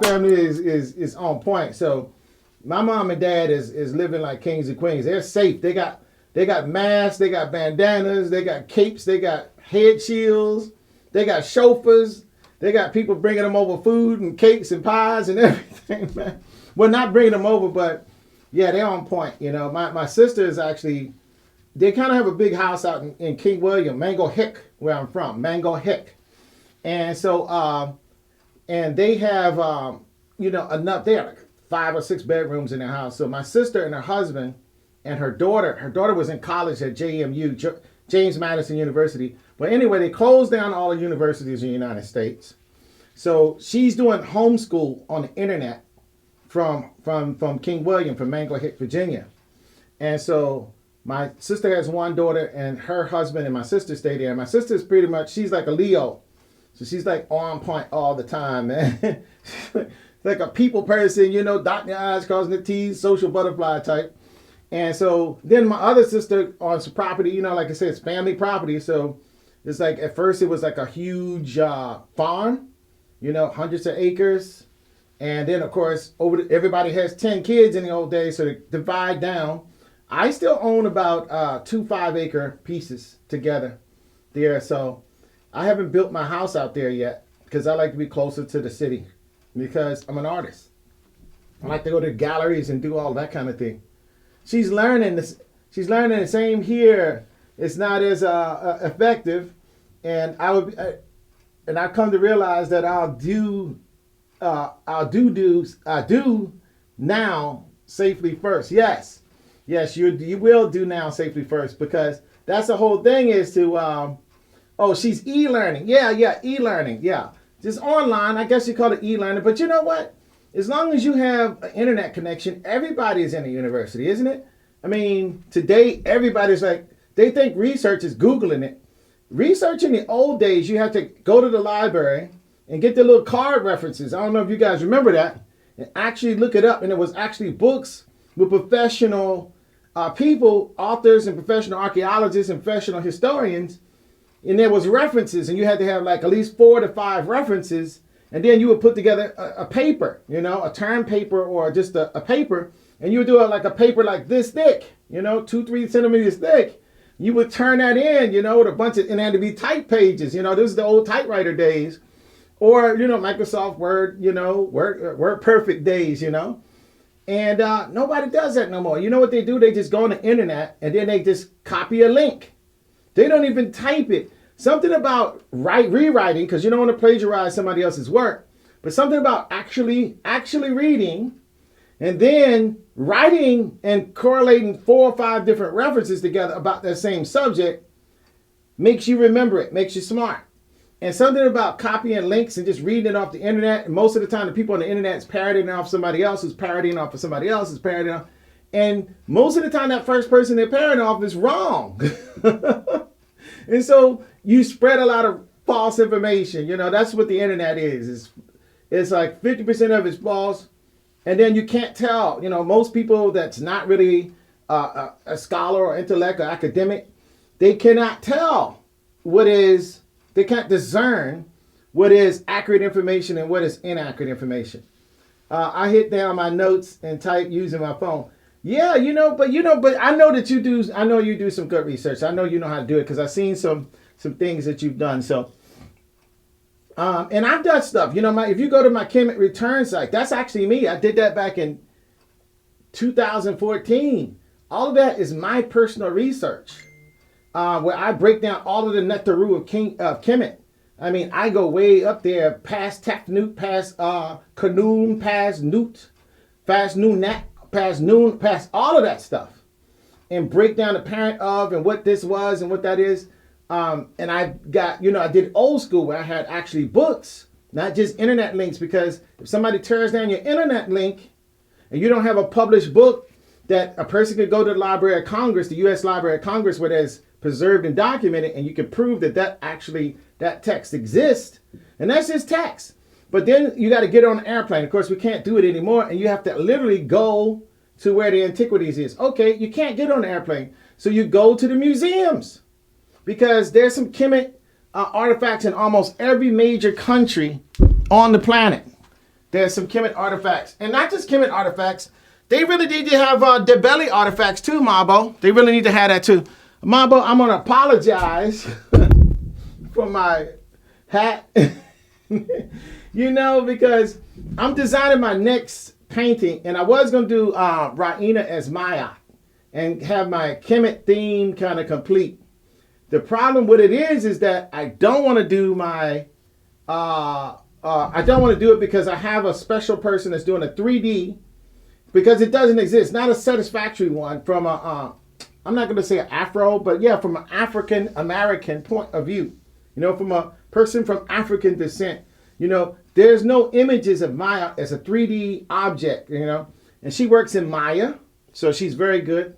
my family is on point. So my mom and dad is living like kings and queens. They're safe. They got masks, they got bandanas, they got capes, they got head shields, they got chauffeurs, they got people bringing them over food and cakes and pies and everything, man. Well, not bringing them over, but yeah, they're on point. You know, my sister is actually, they kind of have a big house out in King William, Mango Hick, where I'm from, Mango Hick. And so, and they have, you know, enough, they have like 5 or 6 bedrooms in their house. So my sister and her husband and her daughter was in college at JMU, James Madison University. But anyway, they closed down all the universities in the United States. So she's doing homeschool on the internet from King William, from Mango Hick, Virginia. And so my sister has one daughter, and her husband and my sister stay there. My sister's pretty much, she's like a Leo. So she's like on point all the time, man. Like a people person, you know, dotting the I's, crossing the T's, social butterfly type. And so then my other sister owns some property, you know, like I said, it's family property. So it's like, at first it was like a huge farm, you know, hundreds of acres. And then, of course, everybody has 10 kids in the old days, so they divide down. I still own about 2 5-acre pieces together there. So I haven't built my house out there yet because I like to be closer to the city because I'm an artist. I like to go to galleries and do all that kind of thing. She's learning this. She's learning the same here. It's not as effective, and I've come to realize that I'll do now safely first. Yes, you will do now safely first, because that's the whole thing is to she's e-learning. Yeah, e-learning. Yeah, just online. I guess you call it e-learning. But you know what? As long as you have an internet connection, everybody is in a university, isn't it? I mean, today everybody's like, they think research is Googling it. Research in the old days, you had to go to the library and get the little card references. I don't know if you guys remember that, and actually look it up. And it was actually books with professional people, authors and professional archaeologists and professional historians. And there was references, and you had to have like at least 4 to 5 references. And then you would put together a paper, you know, a term paper or just a paper. And you would do it like a paper like this thick, you know, 2-3 centimeters thick. You would turn that in, you know, with a bunch of, and it had to be type pages. You know, this is the old typewriter days. Or, you know, Microsoft Word, you know, Word Perfect days, you know. And nobody does that no more. You know what they do? They just go on the internet and then they just copy a link. They don't even type it. Something about rewriting, because you don't want to plagiarize somebody else's work, but something about actually reading and then writing and correlating 4 or 5 different references together about that same subject makes you remember it, makes you smart. And something about copying links and just reading it off the internet. And most of the time, the people on the internet is parodying off somebody else who's parodying off of somebody else who's parodying off. And most of the time, that first person they're parodying off is wrong. And so you spread a lot of false information. You know, that's what the internet is. It's like 50% of it's false. And then you can't tell, you know, most people that's not really a scholar or intellect or academic, they cannot tell they can't discern what is accurate information and what is inaccurate information. I hit down my notes and type using my phone. Yeah, but I know that you do. I know you do some good research. I know you know how to do it because I've seen some things that you've done. So, and I've done stuff. You know, if you go to my Kemet return site, that's actually me. I did that back in 2014. All of that is my personal research, where I break down all of the Neter Heru of Kemet. I mean, I go way up there, past Tefnut, past Khnum, past Nut, past Nunat. Past all of that stuff, and break down the parent of and what this was and what that is. And I got, I did old school where I had actually books, not just internet links, because if somebody tears down your internet link and you don't have a published book that a person could go to the Library of Congress, the U.S. Library of Congress, where there's preserved and documented, and you can prove that text exists, and that's just text. But then you got to get on an airplane. Of course, we can't do it anymore. And you have to literally go to where the antiquities is. Okay, you can't get on an airplane. So you go to the museums. Because there's some Kemet artifacts in almost every major country on the planet. there's some Kemet artifacts. And not just Kemet artifacts. They really need to have Debeli artifacts too, Mabo. They really need to have that too. Mabo, I'm going to apologize for my hat. You know, because I'm designing my next painting. And I was going to do Raina as Maya and have my Kemet theme kind of complete. The problem with it is that I don't want to do my... I don't want to do it because I have a special person that's doing a 3D because it doesn't exist. Not a satisfactory one from a, I'm not going to say an Afro, but yeah, from an African American point of view. You know, from a person from African descent. You know, there's no images of Maya as a 3D object, you know. And she works in Maya, so she's very good.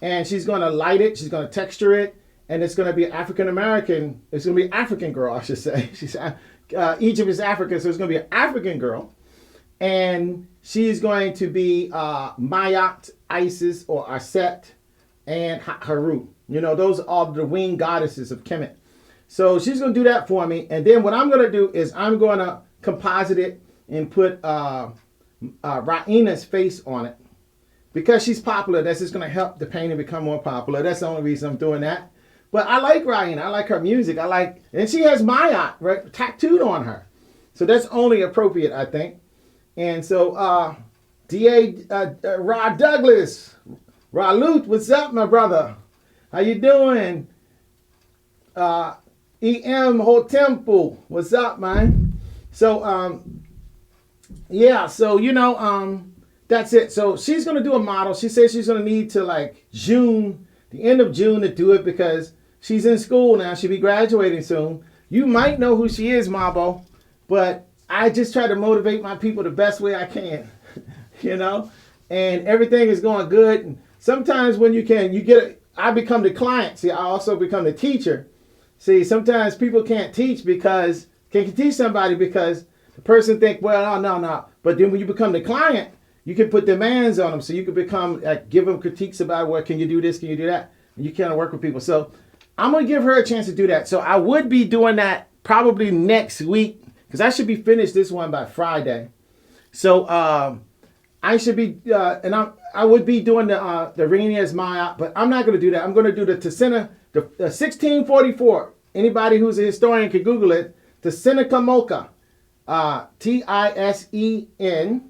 And she's going to light it, she's going to texture it, and it's going to be African American. It's going to be African girl, I should say. She's Egypt is Africa, so it's going to be an African girl. And she's going to be Mayat, Isis, or Auset, and Heru. You know, those are all the winged goddesses of Kemet. So she's going to do that for me. And then what I'm going to do is I'm going to composite it and put Raina's face on it. Because she's popular, that's just going to help the painting become more popular. That's the only reason I'm doing that. But I like Raina. I like her music. And she has Maya right, tattooed on her. So that's only appropriate, I think. And so, Ra Douglas, Ra Lut, what's up, my brother? How you doing? E.M. Hotemple, what's up, man? So, yeah, so, you know, that's it. So she's going to do a model. She says she's going to need to, like, June, the end of June to do it because she's in school now. She'll be graduating soon. You might know who she is, Mabo, but I just try to motivate my people the best way I can, you know, and everything is going good. And sometimes when I become the client. See, I also become the teacher. See, sometimes people can't teach somebody because the person think, well, no. But then when you become the client, you can put demands on them. So you can become, give them critiques about, well, can you do this? Can you do that? And you kind of work with people. So I'm going to give her a chance to do that. So I would be doing that probably next week because I should be finished this one by Friday. So I should be, I would be doing the Rainia's Maya, but I'm not going to do that. I'm going to do the Tisena, the 1644. Anybody who's a historian can Google it. Tisenica Mocha, Tisen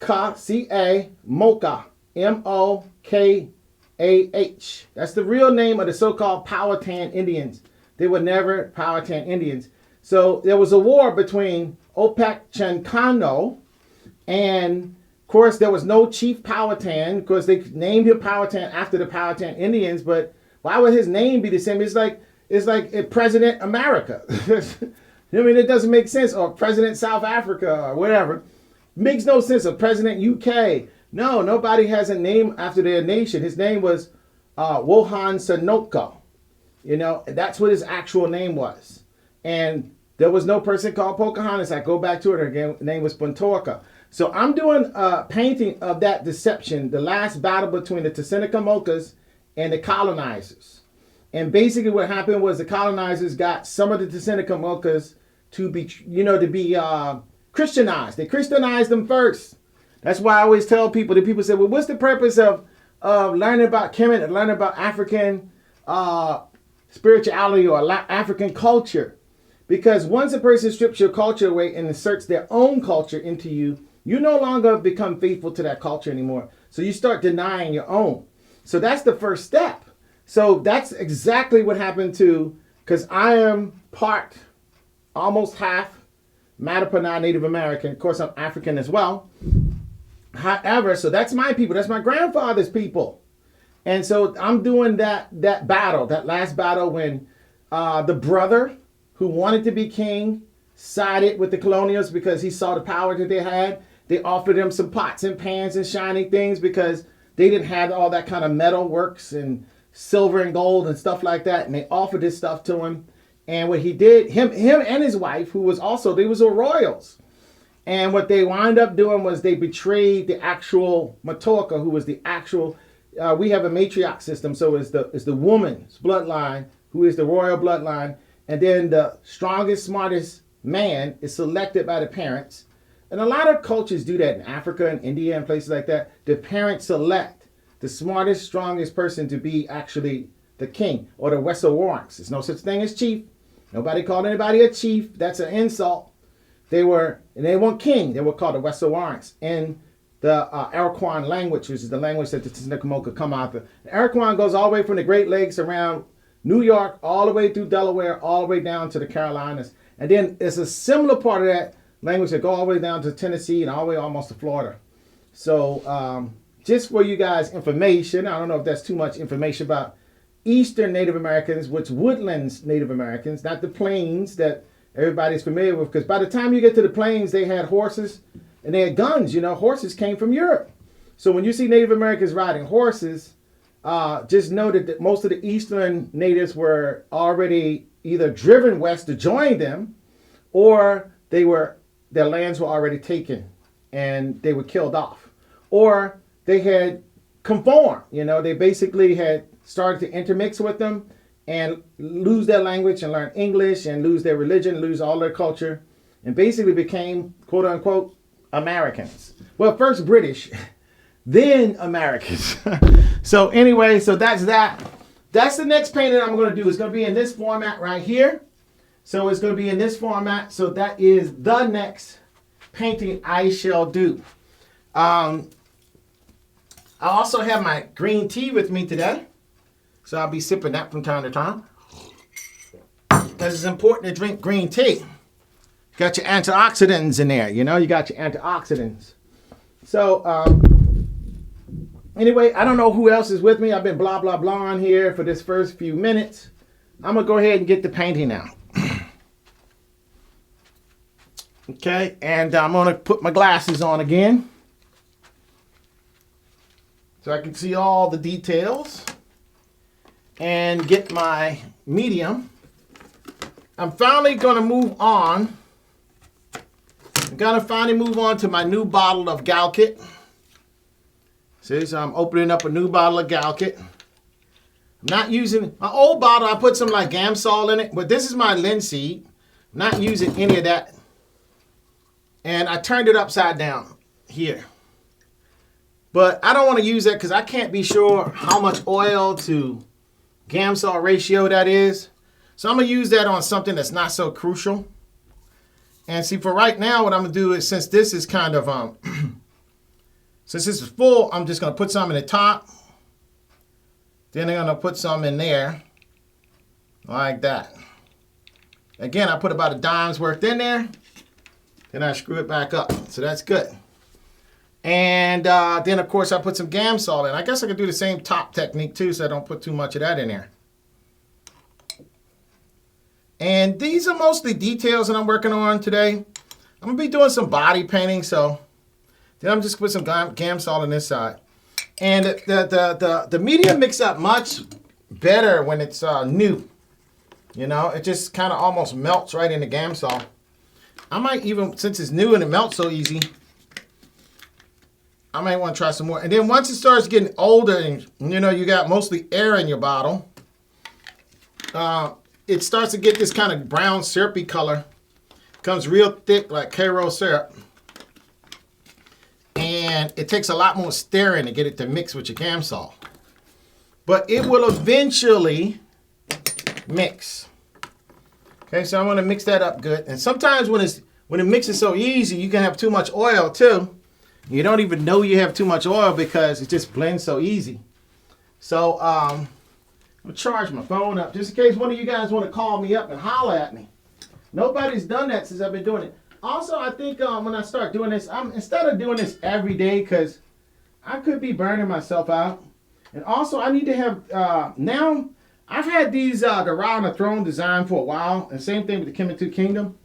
A-Ca-C-A, Mocha, M-O-K-A-H. That's the real name of the so-called Powhatan Indians. They were never Powhatan Indians. So there was a war between Opec Chankano, and of course there was no Chief Powhatan, because they named him Powhatan after the Powhatan Indians, but why would his name be the same? It's like President America. I mean, it doesn't make sense. Or President South Africa or whatever. Makes no sense. Or President UK. No, nobody has a name after their nation. His name was Wohan Sanoko. You know, that's what his actual name was. And there was no person called Pocahontas. I go back to it again. The name was Puntorka. So I'm doing a painting of that deception, the last battle between the Tisenacamokas and the colonizers. And basically what happened was the colonizers got some of the Tisenacamokas to be, Christianized. They Christianized them first. That's why I always tell people, the people say, well, what's the purpose of learning about Kemet and learning about African spirituality or African culture? Because once a person strips your culture away and inserts their own culture into you, you no longer become faithful to that culture anymore. So you start denying your own. So that's the first step. So that's exactly what happened because I am part, almost half, Matapana Native American. Of course, I'm African as well. However, so that's my people. That's my grandfather's people. And so I'm doing that battle, that last battle when the brother who wanted to be king sided with the colonials because he saw the power that they had. They offered him some pots and pans and shiny things because they didn't have all that kind of metal works and silver and gold and stuff like that. And they offered this stuff to him. And what he did, him and his wife, who was also, they was royals. And what they wound up doing was they betrayed the actual Matoaka, who was the actual, we have a matriarch system. So it's the woman's bloodline, who is the royal bloodline. And then the strongest, smartest man is selected by the parents. And a lot of cultures do that in Africa and India and places like that. The parents select the smartest, strongest person to be actually the king or the Ra-Horakhty. There's no such thing as chief. Nobody called anybody a chief. That's an insult. They weren't king. They were called the Ra-Horakhty. In the Arakan language, which is the language that the Tanakhmoka come out of. The Arakan goes all the way from the Great Lakes around New York, all the way through Delaware, all the way down to the Carolinas. And then it's a similar part of that language that go all the way down to Tennessee and all the way almost to Florida. So just for you guys' information, I don't know if that's too much information about Eastern Native Americans, which woodlands Native Americans, not the plains that everybody's familiar with. Because by the time you get to the plains, they had horses and they had guns. You know, horses came from Europe. So when you see Native Americans riding horses, just know that most of the Eastern natives were already either driven west to join them, or their lands were already taken and they were killed off, or they had conformed. You know, they basically had started to intermix with them and lose their language and learn English and lose their religion, lose all their culture, and basically became, quote unquote, Americans. Well, first British, then Americans. So anyway, so that's that. That's the next painting I'm going to do. It's going to be in this format right here. So it's going to be in this format. So that is the next painting I shall do. I also have my green tea with me today. So I'll be sipping that from time to time. Because it's important to drink green tea. Got your antioxidants in there. You know, you got your antioxidants. So, anyway, I don't know who else is with me. I've been blah, blah, blah on here for this first few minutes. I'm going to go ahead and get the painting now. Okay, and I'm going to put my glasses on again so I can see all the details and get my medium. I'm finally going to move on. I'm going to finally move on to my new bottle of Galkit. See, so I'm opening up a new bottle of Galkit. I'm not using my old bottle. I put some like Gamsol in it, but this is my linseed. I'm not using any of that. And I turned it upside down here. But I don't want to use that because I can't be sure how much oil to Gamsol ratio that is. So I'm going to use that on something that's not so crucial. And see, for right now, what I'm going to do is, since this is kind of, since this is full, I'm just going to put some in the top. Then I'm going to put some in there, like that. Again, I put about a dime's worth in there. Then I screw it back up. So that's good. And then, of course, I put some Gamsol in. I guess I could do the same top technique, too, so I don't put too much of that in there. And these are mostly details that I'm working on today. I'm going to be doing some body painting, so then I'm just going to put some Gamsol on this side. And the medium mix up much better when it's new. You know, it just kind of almost melts right into Gamsol. I might even, since it's new and it melts so easy, I might want to try some more. And then once it starts getting older and, you know, you got mostly air in your bottle, it starts to get this kind of brown syrupy color. Comes real thick like Karo syrup. And it takes a lot more stirring to get it to mix with your Gamsol. But it will eventually mix. Okay, so I'm going to mix that up good. And sometimes when it mixes so easy, you can have too much oil too. You don't even know you have too much oil because it just blends so easy. So I'm going to charge my phone up just in case one of you guys want to call me up and holler at me. Nobody's done that since I've been doing it. Also, I think when I start doing this, instead of doing this every day, because I could be burning myself out. And also, I need to have, now, I've had these, the Ra on the Throne design for a while. And same thing with the Kemetic Kingdom.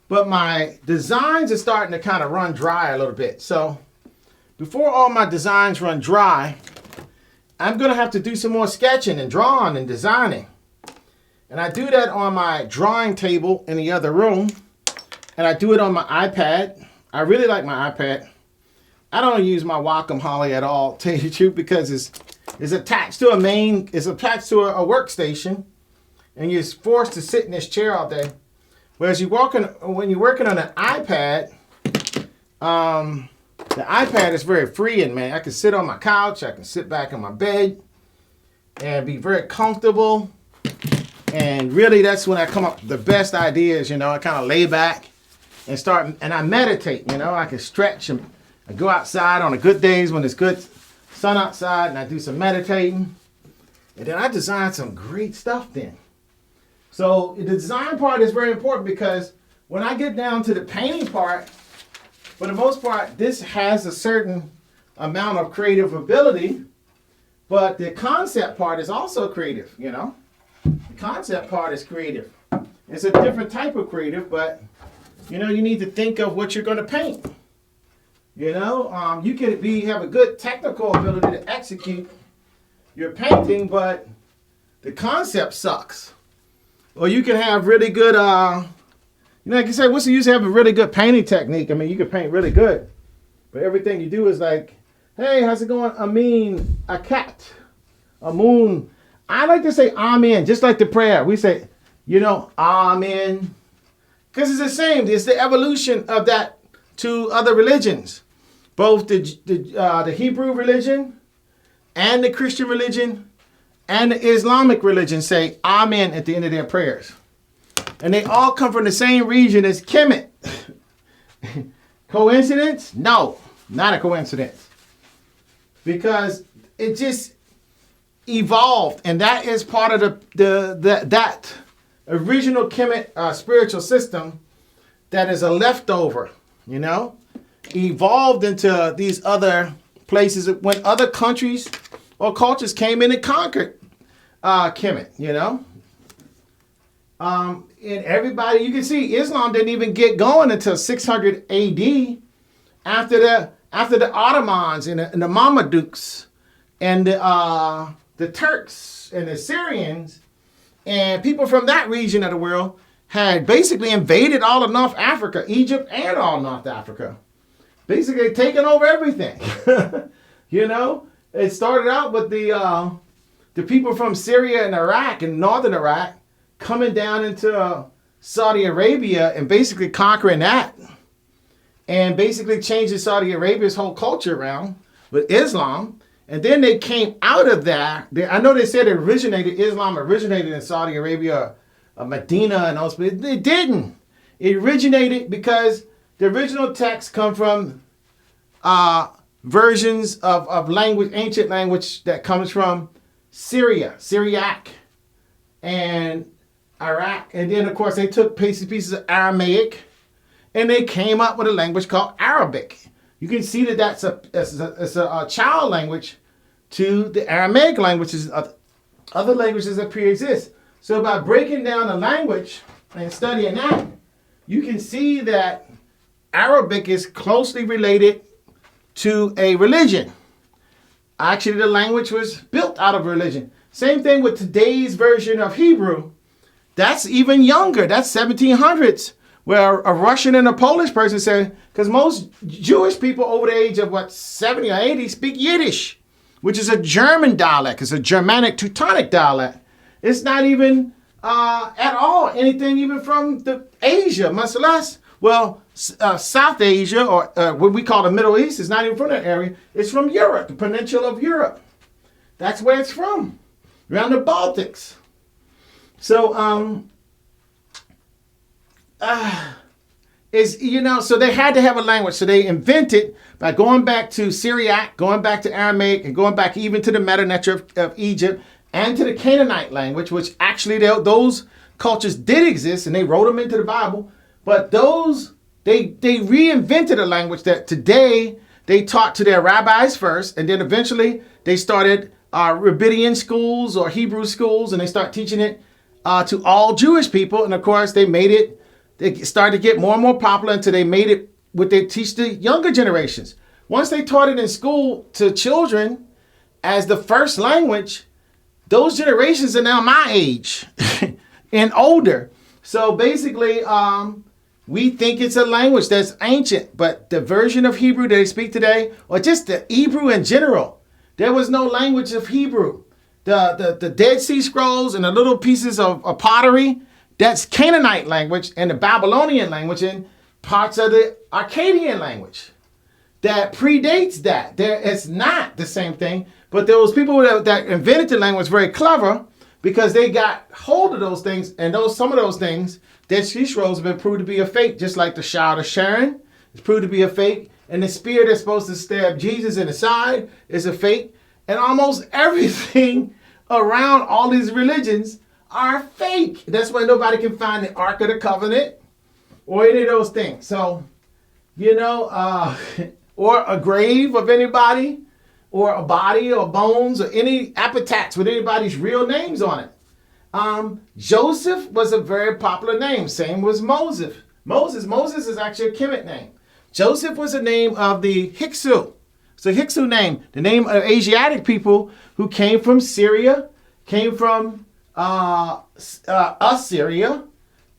But my designs are starting to kind of run dry a little bit. So, before all my designs run dry, I'm going to have to do some more sketching and drawing and designing. And I do that on my drawing table in the other room. And I do it on my iPad. I really like my iPad. I don't use my Wacom Holly at all, to tell you the truth, because it's attached to a workstation. And you're forced to sit in this chair all day. Whereas when you're working on an iPad, the iPad is very freeing, man. I can sit on my couch, I can sit back in my bed, and be very comfortable. And really, that's when I come up with the best ideas. I kind of lay back and I meditate. I can stretch and I go outside on the good days when it's good sun outside, and I do some meditating. And then I design some great stuff then. So the design part is very important, because when I get down to the painting part, for the most part, this has a certain amount of creative ability, but the concept part is also creative, The concept part is creative. It's a different type of creative, but, you need to think of what you're going to paint. You could have a good technical ability to execute your painting, but the concept sucks. Or you can have really good, like you say, what's the use of having a really good painting technique? I mean, you can paint really good, but everything you do is like, hey, how's it going? Amin, a cat, a moon. I like to say amen, just like the prayer. We say, amen, because it's the same. It's the evolution of that to other religions, both the Hebrew religion and the Christian religion and the Islamic religion say amen at the end of their prayers. And they all come from the same region as Kemet. Coincidence? No, not a coincidence. Because it just evolved, and that is part of that original Kemet spiritual system that is a leftover, evolved into these other places when other countries or cultures came in and conquered Kemet, and everybody, you can see Islam didn't even get going until 600 AD after the Ottomans and the Mamelukes and the Turks and the Syrians and people from that region of the world had basically invaded all of North Africa, Egypt and all North Africa. Basically taking over everything. It started out with the people from Syria and Iraq and northern Iraq coming down into Saudi Arabia and basically conquering that, and basically changing Saudi Arabia's whole culture around with Islam. And then they came out of that. I know they said Islam originated in Saudi Arabia, Medina and those, but it didn't. It originated because the original texts come from versions of language, ancient language that comes from Syria, Syriac, and Iraq. And then, of course, they took pieces of Aramaic, and they came up with a language called Arabic. You can see that that's a child language to the Aramaic languages, other languages that pre-exist. So by breaking down the language and studying that, you can see that Arabic is closely related to a religion. Actually, the language was built out of religion. Same thing with today's version of Hebrew. That's even younger. That's 1700s, where a Russian and a Polish person said, because most Jewish people over the age of 70 or 80 speak Yiddish, which is a German dialect. It's a Germanic Teutonic dialect. It's not even at all anything even from Asia, much less, South Asia, or what we call the Middle East. Is not even from that area. It's from Europe, the peninsula of Europe. That's where it's from, around the Baltics. So, so they had to have a language. So they invented, by going back to Syriac, going back to Aramaic, and going back even to the Meta-Neter of Egypt, and to the Canaanite language, which actually those cultures did exist, and they wrote them into the Bible. But they reinvented a language that today they taught to their rabbis first, and then eventually they started Rabbinian schools or Hebrew schools, and they start teaching it to all Jewish people. And of course, they started to get more and more popular until they made it what they teach the younger generations. Once they taught it in school to children as the first language, those generations are now my age and older. So basically, we think it's a language that's ancient, but the version of Hebrew that they speak today, or just the Hebrew in general, there was no language of Hebrew. The Dead Sea Scrolls and the little pieces of pottery That's Canaanite language and the Babylonian language and parts of the Akkadian language that predates that. It's not the same thing, but those people that invented the language were very clever because they got hold of those things, and some of those things, Dead Sea Scrolls have been proved to be a fake, just like the Shroud of Sharon is proved to be a fake, and the spear that's supposed to stab Jesus in the side is a fake, and almost everything around all these religions are fake. That's why nobody can find the Ark of the Covenant or any of those things. So, or a grave of anybody, or a body or bones or any epitaphs with anybody's real names on it. Joseph was a very popular name. Same was Moses. Moses is actually a Kemet name. Joseph was the name of the Hyksos. It's a Hyksos name, the name of Asiatic people who came from Syria, came from Assyria,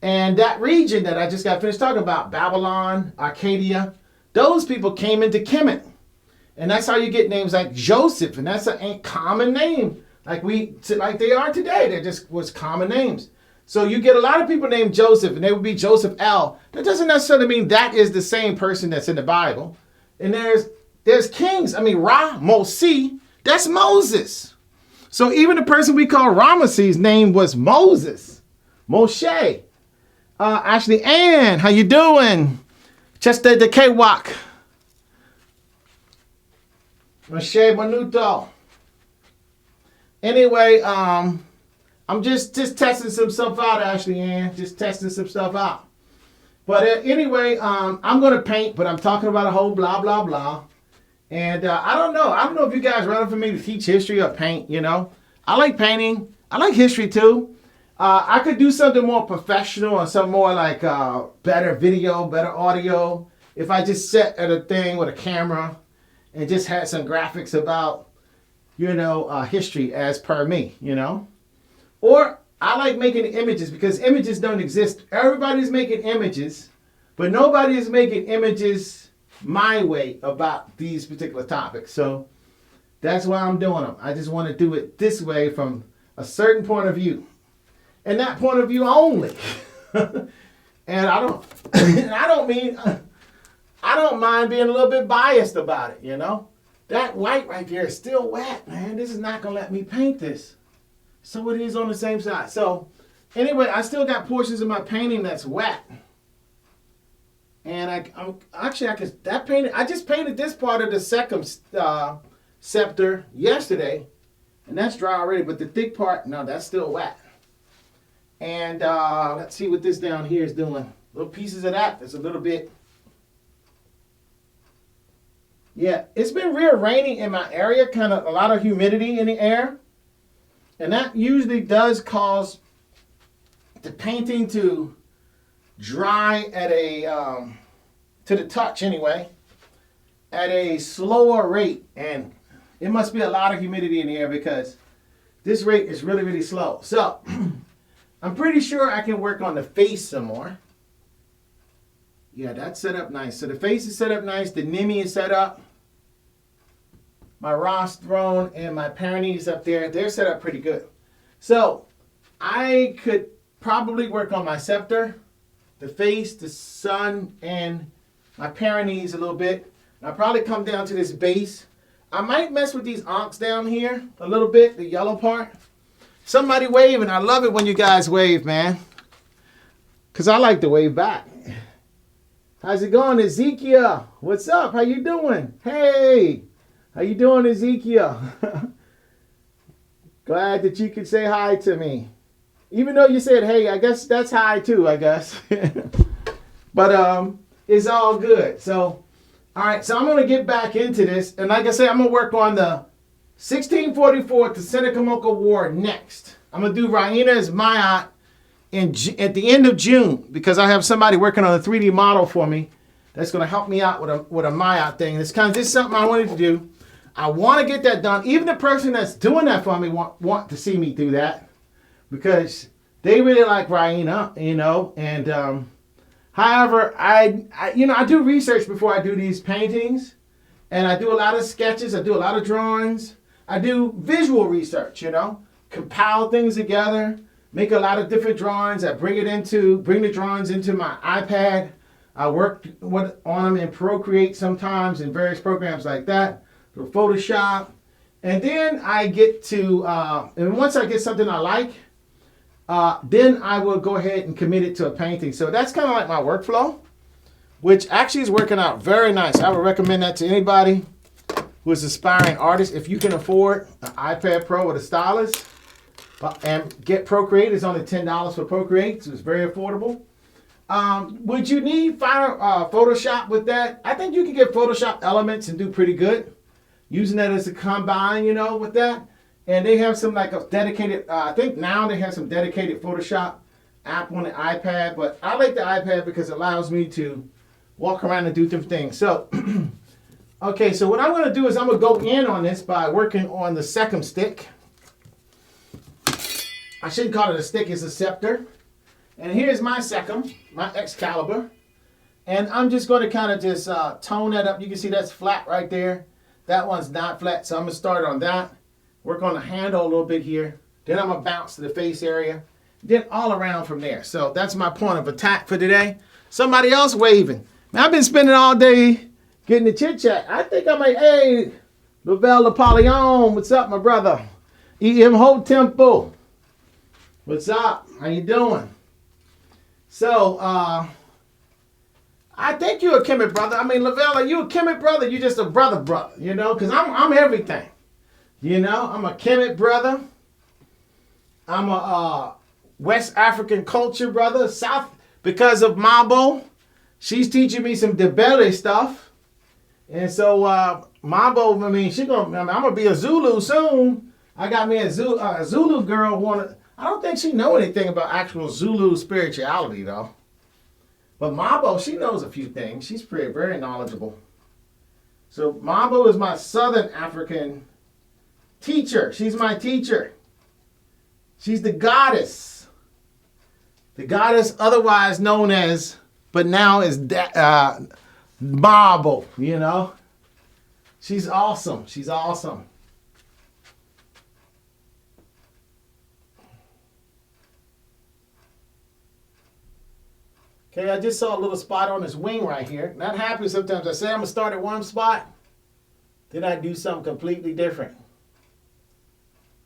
and that region that I just got finished talking about, Babylon, Arcadia, those people came into Kemet. And that's how you get names like Joseph, and that's a common name, like they are today. They just was common names. So you get a lot of people named Joseph, and they would be Joseph L. That doesn't necessarily mean that is the same person that's in the Bible. And there's kings. I mean, Ra-Mosi, that's Moses. So even the person we call Ramesses' name was Moses, Moshe. Ashley Ann, how you doing? Chester de Kwak. Moshe Manuto. Anyway, I'm just testing some stuff out, Ashley Ann. Just testing some stuff out. But anyway, I'm going to paint, but I'm talking about a whole blah, blah, blah. And I don't know if you guys are ready for me to teach history or paint, I like painting. I like history too. I could do something more professional or something more like better video, better audio. If I just sat at a thing with a camera and just had some graphics about, history as per me, Or I like making images because images don't exist. Everybody's making images, but nobody is making images my way about these particular topics. So that's why I'm doing them. I just want to do it this way from a certain point of view. And that point of view only. And I don't mind being a little bit biased about it, That white right there is still wet, man. This is not going to let me paint this. So it is on the same side. So anyway, I still got portions of my painting that's wet. And I just painted this part of the second scepter yesterday. And that's dry already, but the thick part, no, that's still wet. And let's see what this down here is doing. Little pieces of that. There's a little bit. Yeah, it's been real rainy in my area, kind of a lot of humidity in the air. And that usually does cause the painting to dry at to the touch anyway, at a slower rate. And it must be a lot of humidity in the air because this rate is really, really slow. So I'm pretty sure I can work on the face some more. Yeah, that's set up nice. So the face is set up nice. The Nimi is set up. My Ross throne and my Pyrenees up there, they're set up pretty good. So I could probably work on my scepter, the face, the sun, and my Pyrenees a little bit. And I'll probably come down to this base. I might mess with these ankhs down here a little bit, the yellow part. Somebody wave, and I love it when you guys wave, man. Because I like to wave back. How's it going, Ezekiel? What's up? How you doing? Hey, how you doing, Ezekiel? Glad that you could say hi to me. Even though you said, hey, I guess that's hi too, I guess. But it's all good. So, all right, so I'm going to get back into this. And like I said, I'm going to work on the 1644 to Senecamocha War next. I'm going to do Raina as Mayat at the end of June because I have somebody working on a 3D model for me that's going to help me out with a Mayat thing. It's kind of just something I wanted to do. I want to get that done. Even the person that's doing that for me want to see me do that because they really like Raina, and however, I do research before I do these paintings, and I do a lot of sketches, I do a lot of drawings, I do visual research, compile things together, make a lot of different drawings. I bring the drawings into my iPad. I work on them in Procreate sometimes in various programs like that, or Photoshop. And then I get to, and once I get something I like, then I will go ahead and commit it to a painting. So that's kind of like my workflow, which actually is working out very nice. I would recommend that to anybody who is an aspiring artist. If you can afford an iPad Pro with a stylus and get Procreate, it's only $10 for Procreate, so it's very affordable. Would you need Photoshop with that? I think you can get Photoshop Elements and do pretty good using that as a combine, with that. And they have some like a dedicated, I think now they have some dedicated Photoshop app on the iPad, but I like the iPad because it allows me to walk around and do different things. So, okay, so what I'm going to do is I'm going to go in on this by working on the second stick. I shouldn't call it a stick, it's a scepter. And here's my second, my Excalibur. And I'm just going to kind of just tone that up. You can see that's flat right there. That one's not flat, so I'm going to start on that. Work on the handle a little bit here. Then I'm going to bounce to the face area. Then all around from there. So that's my point of attack for today. Somebody else waving. Man, I've been spending all day getting the chit chat. I think I might, hey, Lavelle Napoleon, what's up, my brother? E.M. Hope Temple, what's up? How you doing? So, I think you're a Kemet brother. I mean, Lavelle, are you a Kemet brother? You just a brother, because I'm everything. I'm a Kemet brother. I'm a West African culture brother. South, because of Mabo. She's teaching me some Debele stuff. And so, Mabo, I'm going to be a Zulu soon. I got me a Zulu girl. I don't think she know anything about actual Zulu spirituality, though. But Mabo, she knows a few things. She's very knowledgeable. So Mabo is my Southern African teacher. She's my teacher. She's the goddess. The goddess otherwise known as, but now is Mabo, She's awesome. She's awesome. Okay, I just saw a little spot on his wing right here. That happens sometimes. I say I'm going to start at one spot, then I do something completely different.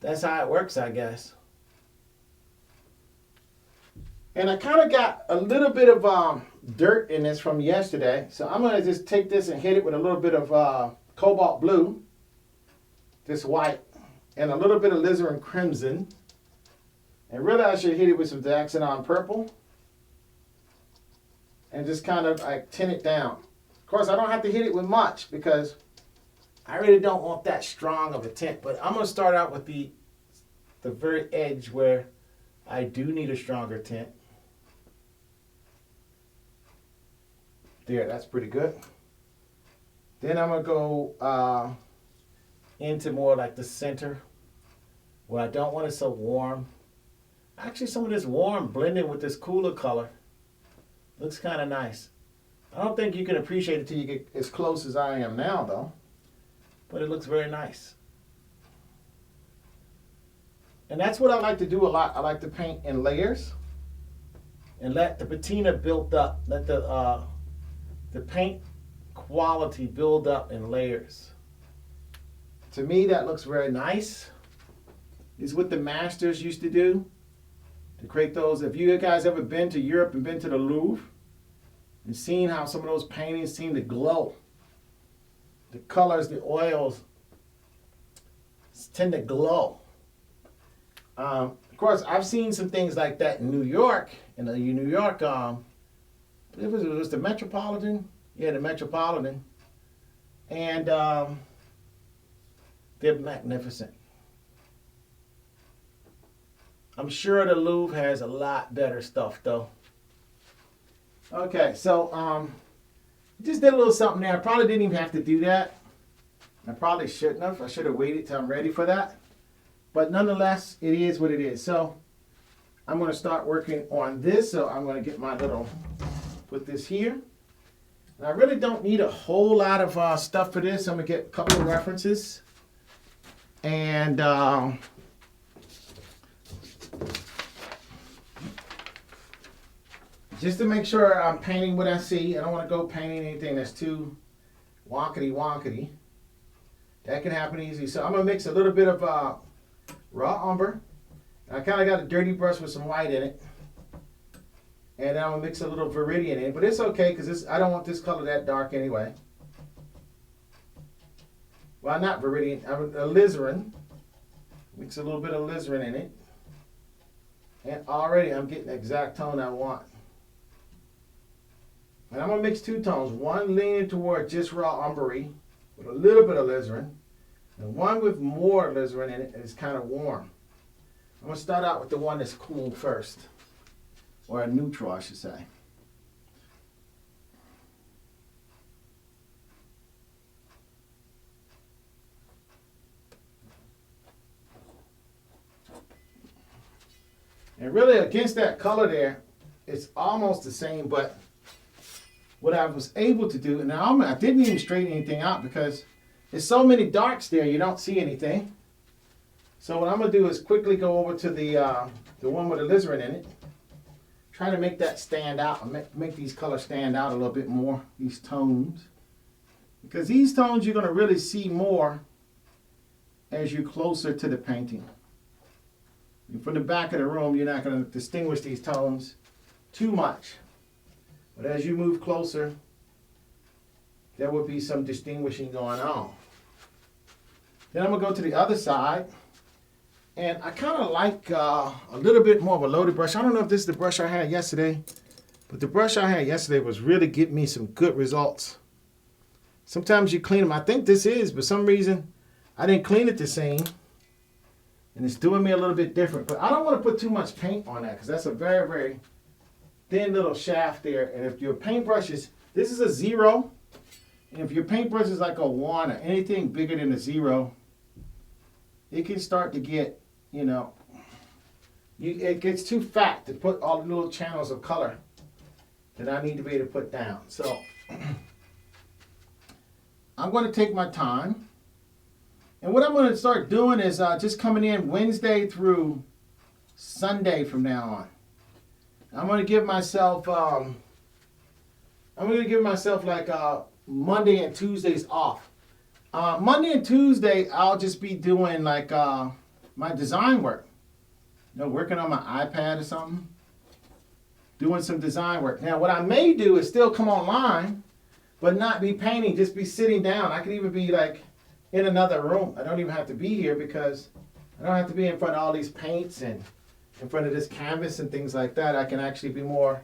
That's how it works, I guess. And I kind of got a little bit of dirt in this from yesterday. So I'm going to just take this and hit it with a little bit of cobalt blue, this white, and a little bit of alizarin crimson. And really I should hit it with some Daxodon purple. And just kind of like tint it down. Of course, I don't have to hit it with much because I really don't want that strong of a tint. But I'm going to start out with the very edge where I do need a stronger tint. There, that's pretty good. Then I'm going to go into more like the center where I don't want it so warm. Actually, some of this warm blending with this cooler color. Looks kind of nice. I don't think you can appreciate it till you get as close as I am now, though. But it looks very nice. And that's what I like to do a lot. I like to paint in layers and let the patina build up. Let the paint quality build up in layers. To me, that looks very nice. It's what the masters used to do. To create those, if you guys ever been to Europe and been to the Louvre and seen how some of those paintings seem to glow, the colors, the oils tend to glow. Of course, I've seen some things like that in New York. In New York, it was the Metropolitan. Yeah, the Metropolitan. And they're magnificent. I'm sure the Louvre has a lot better stuff, though. Okay, so just did a little something there. I probably didn't even have to do that. I probably shouldn't have. I should have waited till I'm ready for that. But nonetheless, it is what it is. So I'm going to start working on this. So I'm going to get my little, put this here. And I really don't need a whole lot of stuff for this. I'm going to get a couple of references. And just to make sure I'm painting what I see. I don't want to go painting anything that's too wonkety. That can happen easily. So I'm going to mix a little bit of raw umber. I kind of got a dirty brush with some white in it. And then I'm going to mix a little viridian in. But it's okay because I don't want this color that dark anyway. Well, not viridian, alizarin. Mix a little bit of alizarin in it. And already I'm getting the exact tone I want. And I'm going to mix two tones. One leaning toward just raw umbery with a little bit of alizarin. And one with more alizarin in it and it's kind of warm. I'm going to start out with the one that's cool first. Or a neutral, I should say. And really against that color there, it's almost the same, but what I was able to do, and I didn't even straighten anything out because there's so many darks there, you don't see anything. So what I'm going to do is quickly go over to the one with the alizarin in it. Try to make that stand out, make these colors stand out a little bit more, these tones. Because these tones you're going to really see more as you're closer to the painting. And from the back of the room, you're not going to distinguish these tones too much. But as you move closer, there will be some distinguishing going on. Then I'm going to go to the other side. And I kind of like a little bit more of a loaded brush. I don't know if this is the brush I had yesterday, but the brush I had yesterday was really getting me some good results. Sometimes you clean them. I think this is, but for some reason, I didn't clean it the same. And it's doing me a little bit different. But I don't want to put too much paint on that because that's a very, very thin little shaft there. And if your paintbrush is, this is a 0. And if your paintbrush is like a 1 or anything bigger than a 0, it can start to get, you know, it gets too fat to put all the little channels of color that I need to be able to put down. So I'm going to take my time. And what I'm going to start doing is just coming in Wednesday through Sunday from now on. I'm going to give myself like Monday and Tuesdays off. Monday and Tuesday, I'll just be doing like my design work. You know, working on my iPad or something. Doing some design work. Now, what I may do is still come online, but not be painting, just be sitting down. I could even be like in another room. I don't even have to be here because I don't have to be in front of all these paints and in front of this canvas and things like that. I can actually be more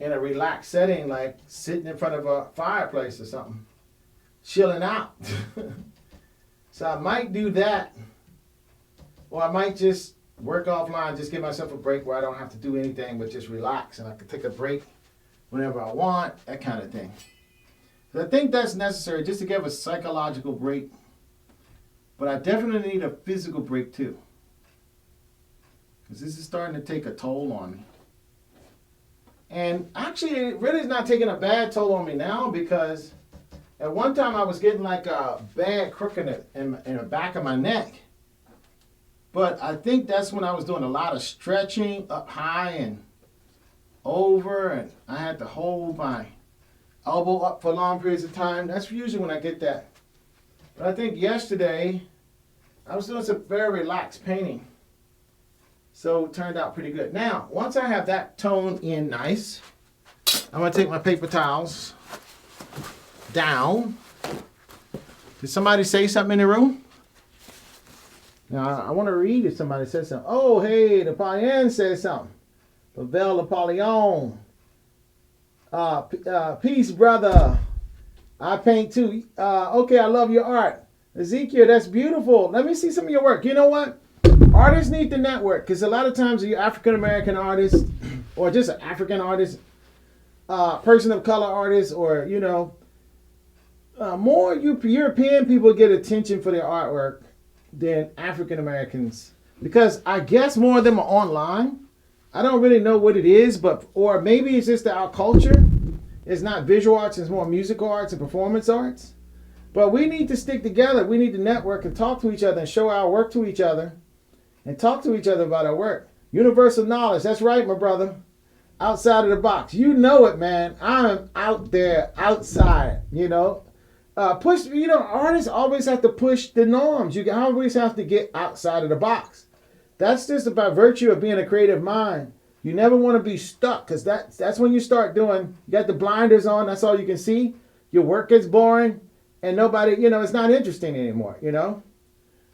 in a relaxed setting, like sitting in front of a fireplace or something. Chilling out. So I might do that, or I might just work offline, just give myself a break where I don't have to do anything but just relax and I can take a break whenever I want, that kind of thing. So I think that's necessary just to give a psychological break, but I definitely need a physical break too, because this is starting to take a toll on me. And actually it really is not taking a bad toll on me now, because at one time I was getting like a bad crook in the back of my neck. But I think that's when I was doing a lot of stretching up high and over, and I had to hold my elbow up for long periods of time. That's usually when I get that. But I think yesterday I was doing some very relaxed painting. So it turned out pretty good. Now, once I have that tone in nice, I'm going to take my paper towels down. Did somebody say something in the room? Now, I want to read if somebody says something. Oh, hey, Napoleon says something. Pavel Napoleon. Peace, brother. I paint too. Okay, I love your art. Ezekiel, that's beautiful. Let me see some of your work. You know what? Artists need to network, because a lot of times you're African-American artist or just an African artist, person of color artist, or, you know, more European people get attention for their artwork than African Americans, because I guess more of them are online. I don't really know what it is, but or maybe it's just that our culture is not visual arts, it's more musical arts and performance arts. But we need to stick together. We need to network and talk to each other and show our work to each other and talk to each other about our work. Universal knowledge. That's right, my brother. outside of the box. You know it, man. I'm out there, outside, you know. Push, you know, artists always have to push the norms. You always have to get outside of the box. That's just by virtue of being a creative mind. You never want to be stuck, because that's when you start doing, you got the blinders on, that's all you can see. Your work gets boring, and nobody, you know, it's not interesting anymore, you know.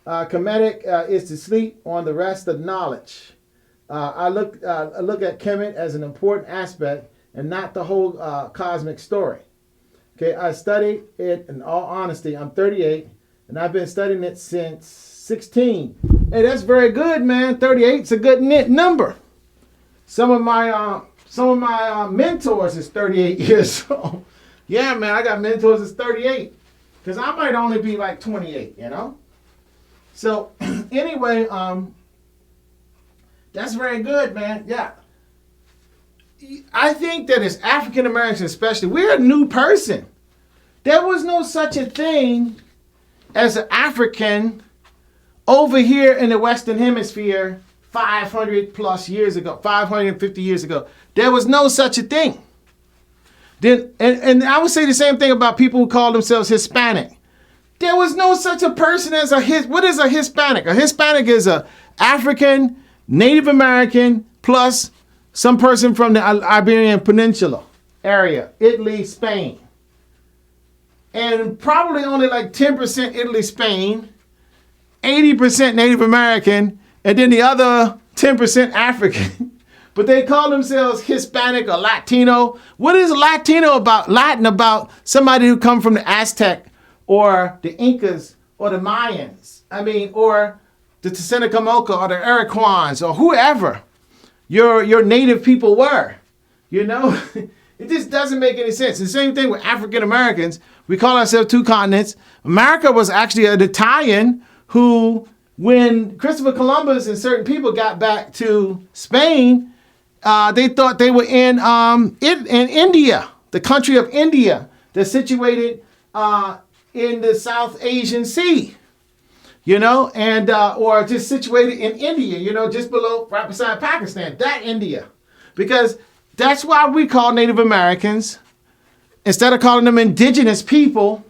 Kemetic is to sleep on the rest of knowledge. I look at Kemet as an important aspect and not the whole cosmic story. Okay, I studied it in all honesty. I'm 38, and I've been studying it since 16. Hey, that's very good, man. 38's a good number. Some of my mentors is 38 years old. Yeah, man, I got mentors that's 38, because I might only be like 28, you know. So anyway, that's very good, man. Yeah. I think that as African Americans especially, we're a new person. There was no such a thing as an African over here in the Western Hemisphere 500 plus years ago, 550 years ago. There was no such a thing. Then, and I would say the same thing about people who call themselves Hispanic. There was no such a person as what is a Hispanic? A Hispanic is a African, Native American, plus some person from the Iberian Peninsula area, Italy, Spain. And probably only like 10% Italy, Spain, 80% Native American, and then the other 10% African. But they call themselves Hispanic or Latino. What is Latin about somebody who come from the Aztec or the Incas or the Mayans? I mean, or the Tsenicamoca or the Iroquois or whoever your native people were, you know. It just doesn't make any sense. The same thing with African Americans. We call ourselves two continents. America was actually an Italian who, when Christopher Columbus and certain people got back to Spain, they thought they were in India, the country of India, that's situated in the South Asian Sea. You know, and or just situated in India, you know, just below, right beside Pakistan, that India. Because that's why we call Native Americans, instead of calling them indigenous people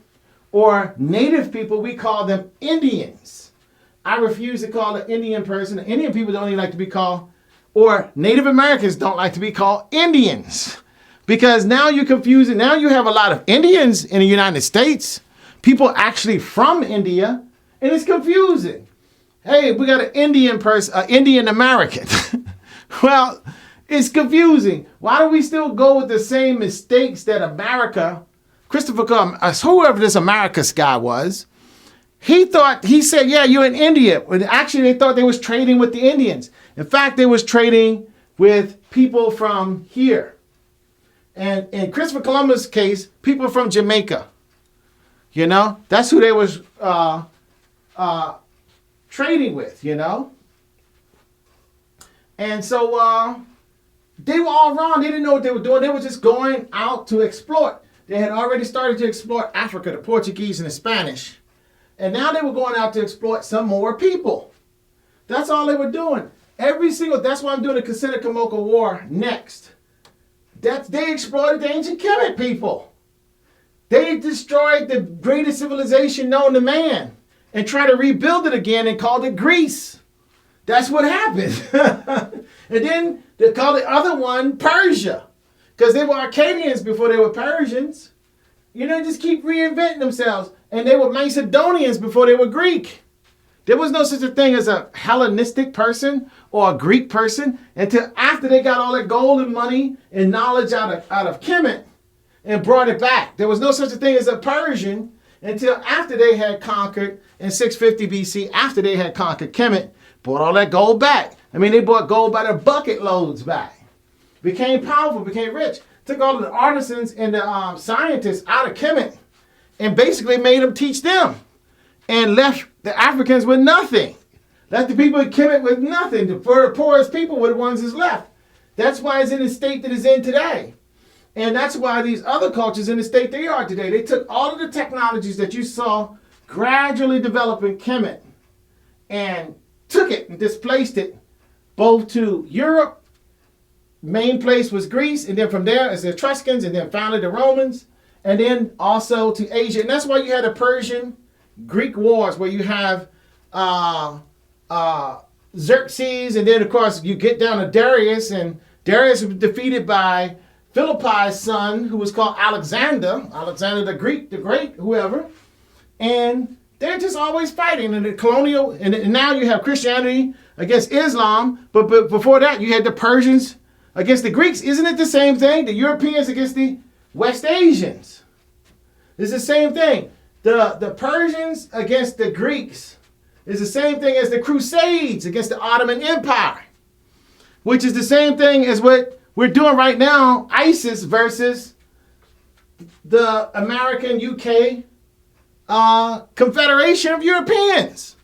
or native people, we call them Indians. I refuse to call an Indian person. Indian people don't even like to be called, or Native Americans don't like to be called Indians. Because now you're confusing. Now you have a lot of Indians in the United States, people actually from India. And it's confusing. Hey, we got an Indian person, Indian American. Well, it's confusing. Why do we still go with the same mistakes that America, Christopher Columbus, whoever this Americus guy was, he said, yeah, you're in India. When actually they thought they was trading with the Indians. In fact, they was trading with people from here. And in Christopher Columbus' case, people from Jamaica. You know, that's who they was trading with, you know. And so they were all wrong. They didn't know what they were doing. They were just going out to explore. They had already started to explore Africa, the Portuguese and the Spanish. And now they were going out to exploit some more people. That's all they were doing. That's why I'm doing the Sekhmet-Kamoka War next. They exploited the ancient Kemet people. They destroyed the greatest civilization known to man and tried to rebuild it again and called it Greece. That's what happened. And then they called the other one Persia, because they were Akkadians before they were Persians. You know, just keep reinventing themselves. And they were Macedonians before they were Greek. There was no such a thing as a Hellenistic person or a Greek person until after they got all that gold and money and knowledge out of Kemet and brought it back. There was no such a thing as a Persian until after they had conquered in 650 BC, after they had conquered Kemet, brought all that gold back. I mean, they brought gold by the bucket loads back. Became powerful, became rich. Took all of the artisans and the scientists out of Kemet and basically made them teach them. And left the Africans with nothing. Left the people in Kemet with nothing. The poorest people were the ones that's left. That's why it's in the state that it's in today. And that's why these other cultures in the state they are today. They took all of the technologies that you saw gradually develop in Kemet and took it and displaced it both to Europe, main place was Greece, and then from there is the Etruscans, and then finally the Romans, and then also to Asia. And that's why you had the Persian Greek wars, where you have Xerxes, and then of course you get down to Darius, and Darius was defeated by Philippi's son, who was called Alexander the Greek, the Great, whoever. And they're just always fighting. And the colonial, and now you have Christianity against Islam, but before that you had the Persians against the Greeks. Isn't it the same thing? The Europeans against the West Asians. It's the same thing. The Persians against the Greeks is the same thing as the Crusades against the Ottoman Empire, which is the same thing as what we're doing right now, ISIS versus the American UK Confederation of Europeans.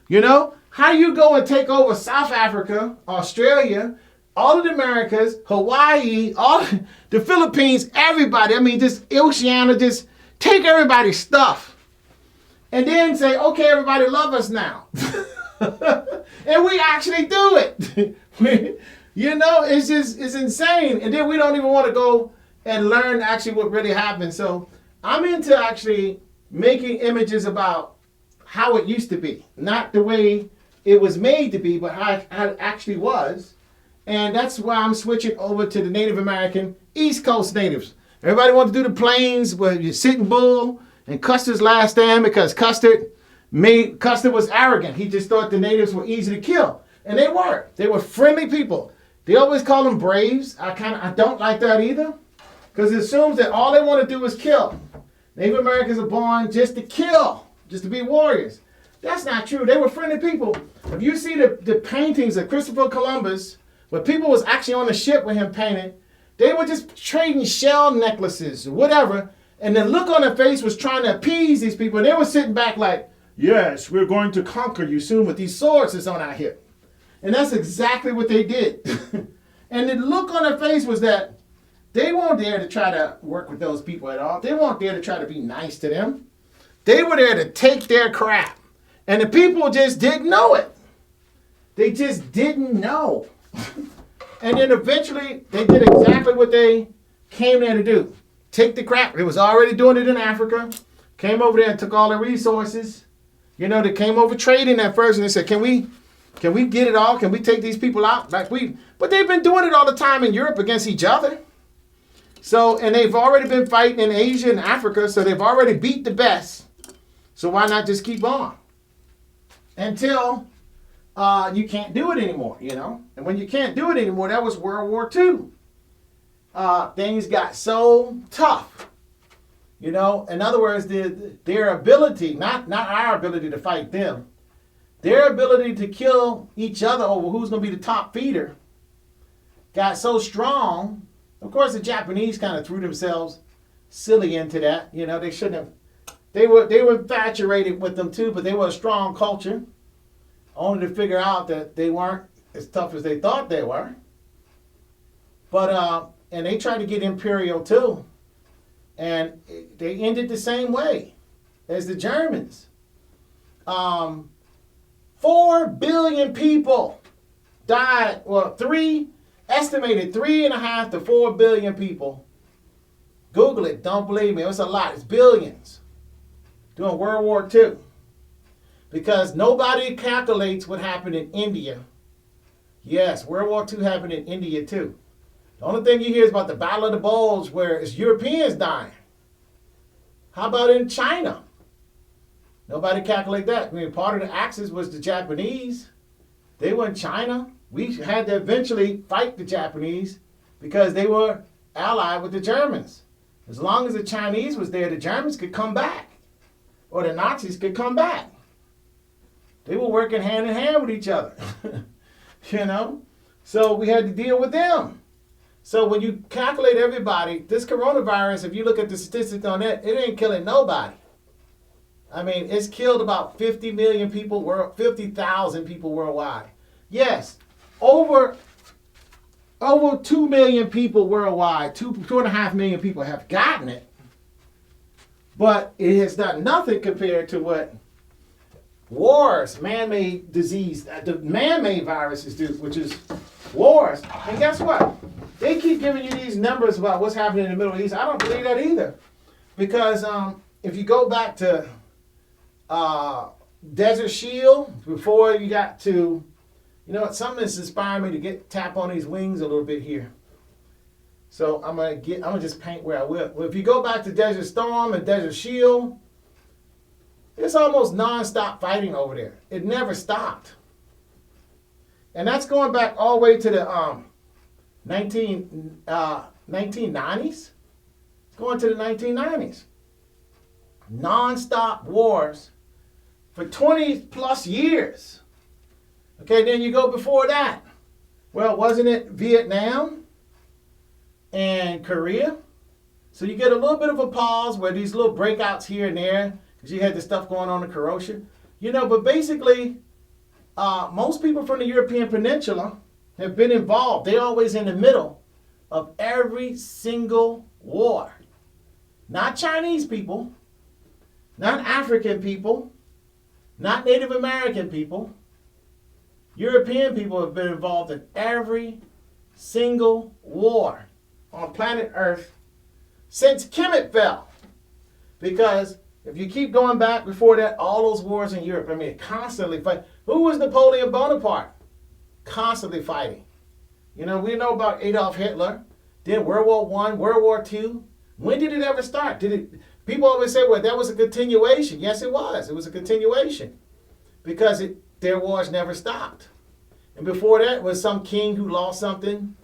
You know, how do you go and take over South Africa, Australia, all of the Americas, Hawaii, all the Philippines, everybody? I mean, just Oceania, just take everybody's stuff. And then say, okay, everybody love us now. And we actually do it. You know, it's insane. And then we don't even want to go and learn actually what really happened. So I'm into actually making images about how it used to be. Not the way it was made to be, but how it actually was. And that's why I'm switching over to the Native American East Coast natives. Everybody wants to do the plains where you're Sitting Bull and Custer's last stand, because Custer was arrogant. He just thought the natives were easy to kill. And they were. They were friendly people. They always call them braves. I don't like that either, because it assumes that all they want to do is kill. Native Americans are born just to kill, just to be warriors. That's not true. They were friendly people. If you see the paintings of Christopher Columbus, where people was actually on the ship with him painted, they were just trading shell necklaces or whatever, and the look on their face was trying to appease these people, and they were sitting back like, yes, we're going to conquer you soon with these swords that's on our hip. And that's exactly what they did. And the look on their face was that they weren't there to try to work with those people at all. They weren't there to try to be nice to them. They were there to take their crap. And the people just didn't know it. They just didn't know. And then eventually they did exactly what they came there to do. Take the crap. They was already doing it in Africa. Came over there and took all the resources. You know, they came over trading at first, and they said, Can we get it all? Can we take these people out? But they've been doing it all the time in Europe against each other. So, and they've already been fighting in Asia and Africa, so they've already beat the best. So why not just keep on? Until you can't do it anymore, you know? And when you can't do it anymore, that was World War II. Things got so tough. You know, in other words, their ability, not our ability to fight them, their ability to kill each other over who's going to be the top feeder got so strong. Of course, the Japanese kind of threw themselves silly into that. You know, they shouldn't have. They were infatuated with them too, but they were a strong culture, only to figure out that they weren't as tough as they thought they were. But and they tried to get imperial too, and they ended the same way as the Germans. 4 billion people died. Well, estimated 3.5 to 4 billion people. Google it. Don't believe me. It's a lot. It's billions. During World War II. Because nobody calculates what happened in India. Yes, World War II happened in India too. The only thing you hear is about the Battle of the Bulge, where it's Europeans dying. How about in China? Nobody calculate that. I mean, part of the Axis was the Japanese. They were in China. We had to eventually fight the Japanese because they were allied with the Germans. As long as the Chinese was there, the Germans could come back. Or the Nazis could come back. They were working hand in hand with each other. You know? So we had to deal with them. So when you calculate everybody, this coronavirus, if you look at the statistics on it, it ain't killing nobody. I mean, it's killed about 50 million people, 50,000 people worldwide. Yes, over 2 million people worldwide, 2.5 million people have gotten it. But it has done nothing compared to what wars, man-made disease, the man-made viruses do, which is wars. And guess what? they keep giving you these numbers about what's happening in the Middle East. I don't believe that either. Because if you go back to Desert Shield, before you got to, you know what, something that's inspired me to tap on these wings a little bit here. So I'm gonna just paint where I will. Well, if you go back to Desert Storm and Desert Shield, it's almost non-stop fighting over there. It never stopped. And that's going back all the way to the 1990s. It's going to the 1990s. Non-stop wars for 20 plus years. Okay, then you go before that. Well, wasn't it Vietnam and Korea? So you get a little bit of a pause where these little breakouts here and there, because you had the stuff going on in Croatia. You know, but basically, most people from the European Peninsula have been involved. They're always in the middle of every single war. Not Chinese people, not African people, not Native American people. European people have been involved in every single war on planet Earth since Kemet fell. Because if you keep going back before that, all those wars in Europe, I mean, constantly fighting. Who was Napoleon Bonaparte? Constantly fighting. You know, we know about Adolf Hitler, then World War I, World War II. When did it ever start? People always say, well, that was a continuation. Yes, it was. It was a continuation. Because their wars never stopped. And before that was some king who lost something,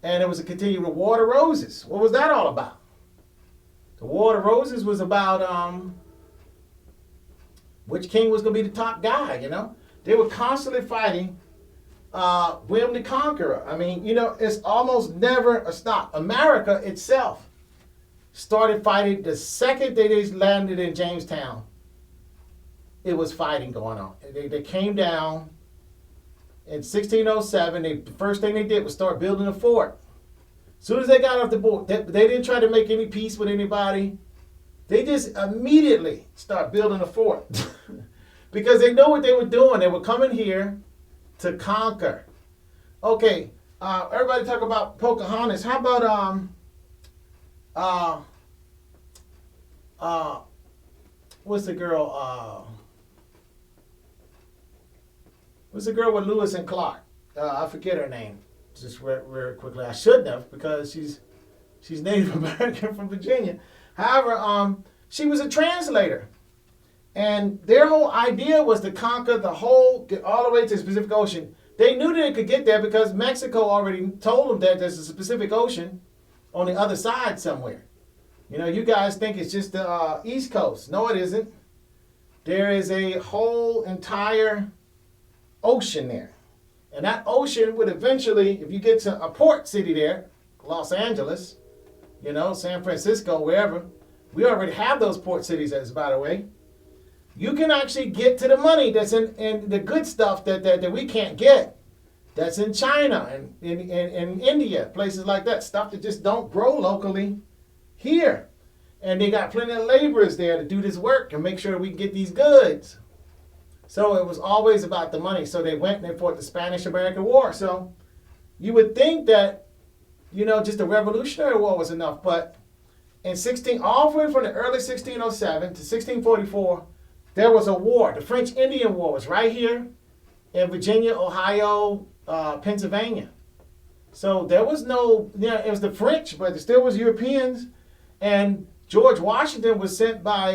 and it was a continual War of the Roses. What was that all about? The War of the Roses was about which king was going to be the top guy, you know? They were constantly fighting William the Conqueror. I mean, you know, it's almost never a stop. America itself started fighting the second they landed in Jamestown. It was fighting going on. They came down in 1607. The first thing they did was start building a fort. As soon as they got off the board, they didn't try to make any peace with anybody. They just immediately start building a fort. Because they know what they were doing. They were coming here to conquer. Okay, everybody talk about Pocahontas. How about what's the girl? What's the girl with Lewis and Clark? I forget her name. Just very quickly. I shouldn't have, because she's Native American from Virginia. However, she was a translator. And their whole idea was to conquer get all the way to the Pacific Ocean. They knew that they could get there because Mexico already told them that there's a Pacific Ocean on the other side somewhere. You know, you guys think it's just the East Coast. No, it isn't. There is a whole entire ocean there. And that ocean would eventually, if you get to a port city there, Los Angeles, you know, San Francisco, wherever, we already have those port cities, as by the way. You can actually get to the money that's in the good stuff that we can't get. That's in China and in India, places like that. Stuff that just don't grow locally here. And they got plenty of laborers there to do this work and make sure we can get these goods. So it was always about the money. So they went and they fought the Spanish-American War. So you would think that, you know, just the Revolutionary War was enough. But in all the way from the early 1607 to 1644, there was a war. The French-Indian War was right here in Virginia, Ohio, Pennsylvania. So there was no, you know, it was the French, but it still was Europeans. And George Washington was sent by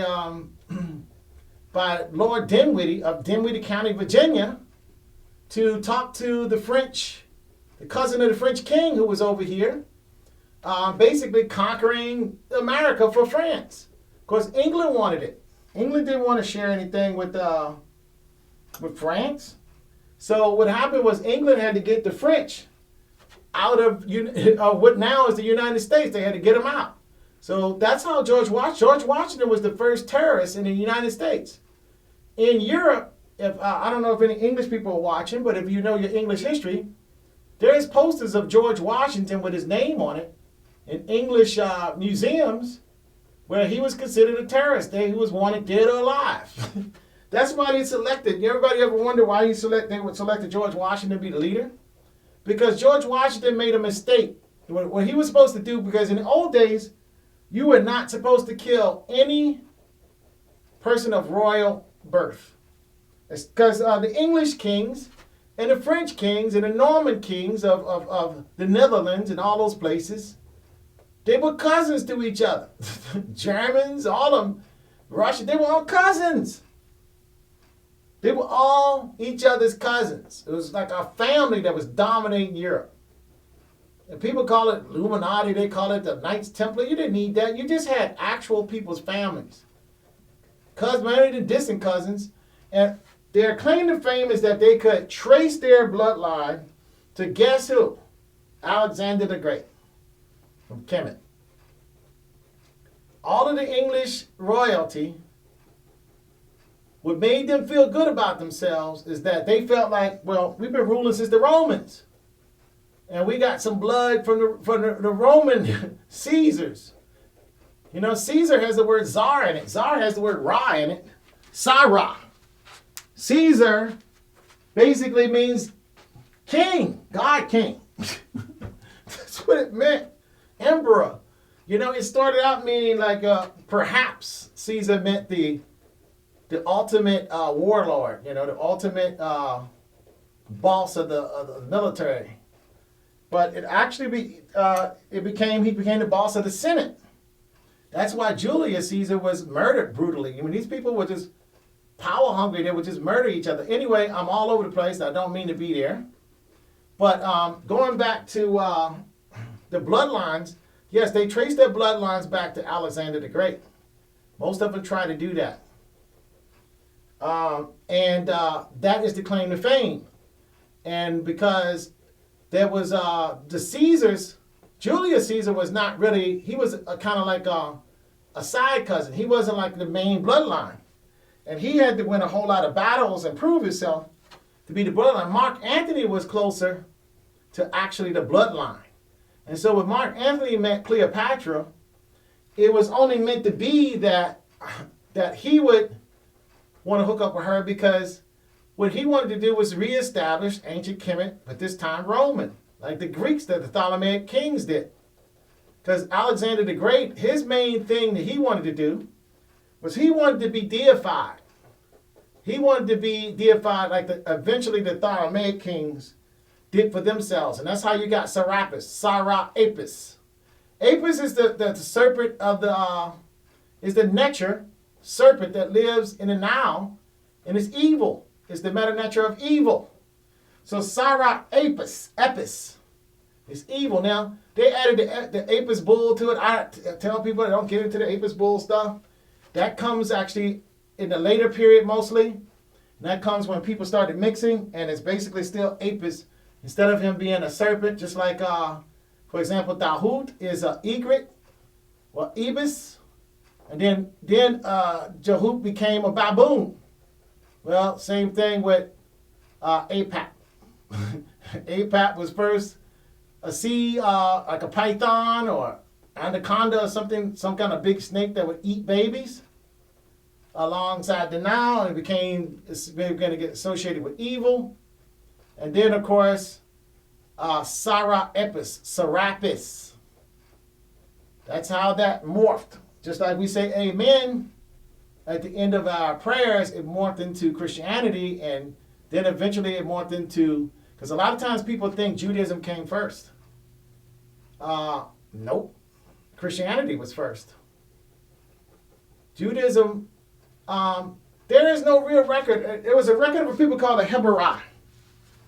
Lord Dinwiddie of Dinwiddie County, Virginia, to talk to the French, the cousin of the French king who was over here, basically conquering America for France. Of course, England wanted it. England didn't want to share anything with France. So what happened was England had to get the French out of what now is the United States. They had to get them out. So that's how George Washington was the first terrorist in the United States. In Europe, I don't know if any English people are watching, but if you know your English history, there's posters of George Washington with his name on it in English museums where he was considered a terrorist. He was wanted dead or alive. That's why they selected. Everybody ever wonder why they would select George Washington to be the leader? Because George Washington made a mistake what he was supposed to do, because in the old days, you were not supposed to kill any person of royal birth. Because the English kings and the French kings and the Norman kings of the Netherlands and all those places, they were cousins to each other. Germans, all of them, Russia, they were all cousins. They were all each other's cousins. It was like a family that was dominating Europe. And people call it Illuminati, they call it the Knights Templar. You didn't need that. You just had actual people's families. Cousins, married and distant cousins. And their claim to fame is that they could trace their bloodline to guess who? Alexander the Great from Kemet. All of the English royalty, what made them feel good about themselves is that they felt like, well, we've been ruling since the Romans. And we got some blood from the Roman Caesars. You know, Caesar has the word Tsar in it. Tsar has the word Ra in it. Sarah. Caesar basically means king, God king. That's what it meant. Emperor. You know, it started out meaning like perhaps Caesar meant the ultimate warlord, you know, the ultimate boss of the military. But it actually he became the boss of the Senate. That's why Julius Caesar was murdered brutally. I mean, these people were just power hungry. They would just murder each other. Anyway, I'm all over the place. I don't mean to be there. But going back to the bloodlines, yes, they trace their bloodlines back to Alexander the Great. Most of them try to do that. And that is the claim to fame. And because there was the Caesars, Julius Caesar was not really, he was kind of like a side cousin. He wasn't like the main bloodline. And he had to win a whole lot of battles and prove himself to be the bloodline. Mark Antony was closer to actually the bloodline. And so when Mark Antony met Cleopatra, it was only meant to be that he would want to hook up with her, because what he wanted to do was reestablish ancient Kemet, but this time Roman, like the Greeks that the Ptolemaic kings did. Because Alexander the Great, his main thing that he wanted to do was he wanted to be deified. He wanted to be deified like eventually the Ptolemaic kings did for themselves. And that's how you got Serapis, Sarah Apis. Apis is the serpent of is the Neter serpent that lives in the Nile and is evil. It's the meta nature of evil. So Sarah Apis is evil. Now, they added the Apis bull to it. I tell people they don't get into the Apis bull stuff. That comes actually in the later period mostly. And that comes when people started mixing, and it's basically still Apis. Instead of him being a serpent, just like, for example, Djehuti is an egret, or ibis. And then Djehuti became a baboon. Well, same thing with Apep. Apep was first a sea, like a python or anaconda or something, some kind of big snake that would eat babies alongside the Nile, and it's going to get associated with evil. And then, of course, Serapis. That's how that morphed. Just like we say amen at the end of our prayers, it morphed into Christianity, and then eventually it morphed into, because a lot of times people think Judaism came first. Nope. Christianity was first. Judaism, there is no real record. There was a record of people called the Heliopolis Symbol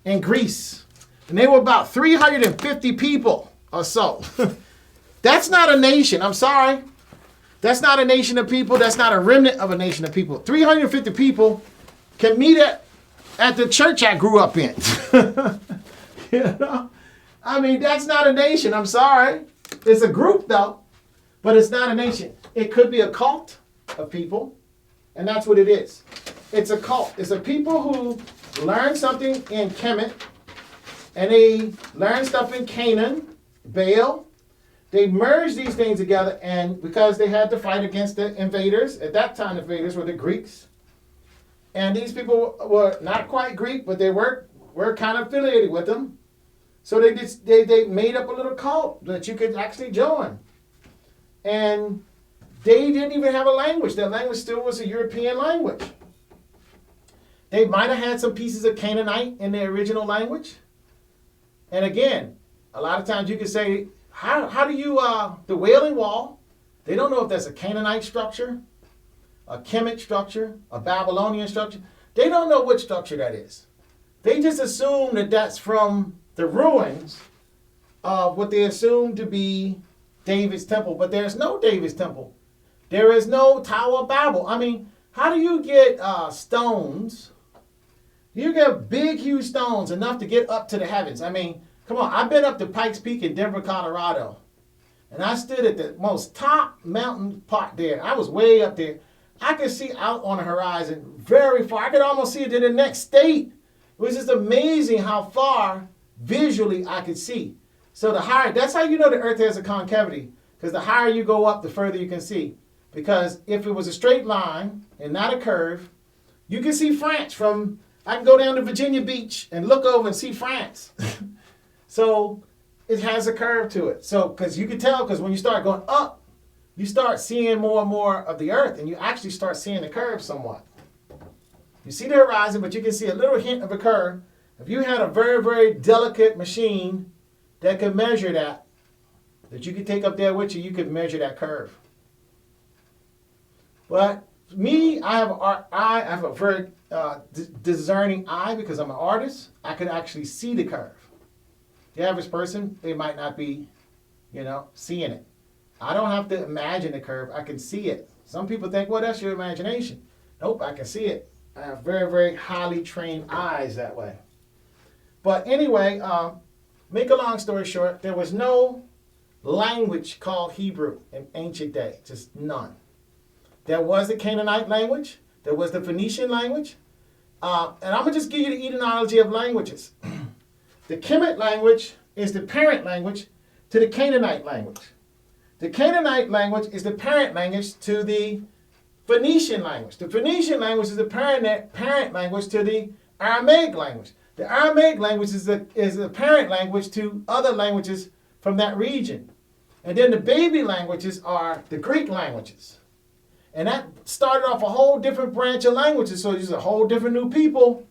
in Greece. And they were about 350 people or so. That's not a nation. I'm sorry. That's not a nation of people. That's not a remnant of a nation of people. 350 people can meet at the church I grew up in. You know? I mean, that's not a nation. I'm sorry. It's a group, though. But it's not a nation. It could be a cult of people. And that's what it is. It's a cult. It's a people who learn something in Kemet, and they learn stuff in Canaan, Baal. They merged these things together, and because they had to fight against the invaders, at that time the invaders were the Greeks. And these people were not quite Greek, but they were kind of affiliated with them. So they made up a little cult that you could actually join. And they didn't even have a language. Their language still was a European language. They might have had some pieces of Canaanite in their original language. And again, a lot of times you can say, how do you, the Wailing Wall, they don't know if that's a Canaanite structure, a Kemetic structure, a Babylonian structure. They don't know which structure that is. They just assume that that's from the ruins of what they assume to be David's temple. But there's no David's temple. There is no Tower of Babel. I mean, how do you get stones? You get big, huge stones, enough to get up to the heavens. I mean, come on. I've been up to Pikes Peak in Denver, Colorado. And I stood at the most top mountain part there. I was way up there. I could see out on the horizon very far. I could almost see it in the next state. It was just amazing how far visually I could see. So the higher, that's how you know the earth has a concavity. Because the higher you go up, the further you can see. Because if it was a straight line and not a curve, you can see France from, I can go down to Virginia Beach and look over and see France. So it has a curve to it. So, because you can tell, because when you start going up, you start seeing more and more of the earth, and you actually start seeing the curve somewhat. You see the horizon, but you can see a little hint of a curve. If you had a very, very delicate machine that could measure that you could take up there with you, you could measure that curve. But me, I have a very discerning eye because I'm an artist. I can actually see the curve. The average person, they might not be, seeing it. I don't have to imagine the curve. I can see it. Some people think, well, that's your imagination. Nope, I can see it. I have very, very highly trained eyes that way. But anyway, make a long story short, there was no language called Hebrew in ancient day. Just none. There was the Canaanite language. There was the Phoenician language. And I'm going to just give you the etymology of languages. The Kemetic language is the parent language to the Canaanite language. The Canaanite language is the parent language to the Phoenician language. The Phoenician language is the parent language to the Aramaic language. The Aramaic language is the parent language to other languages from that region. And then the baby languages are the Greek languages. And that started off a whole different branch of languages. So there's a whole different new people.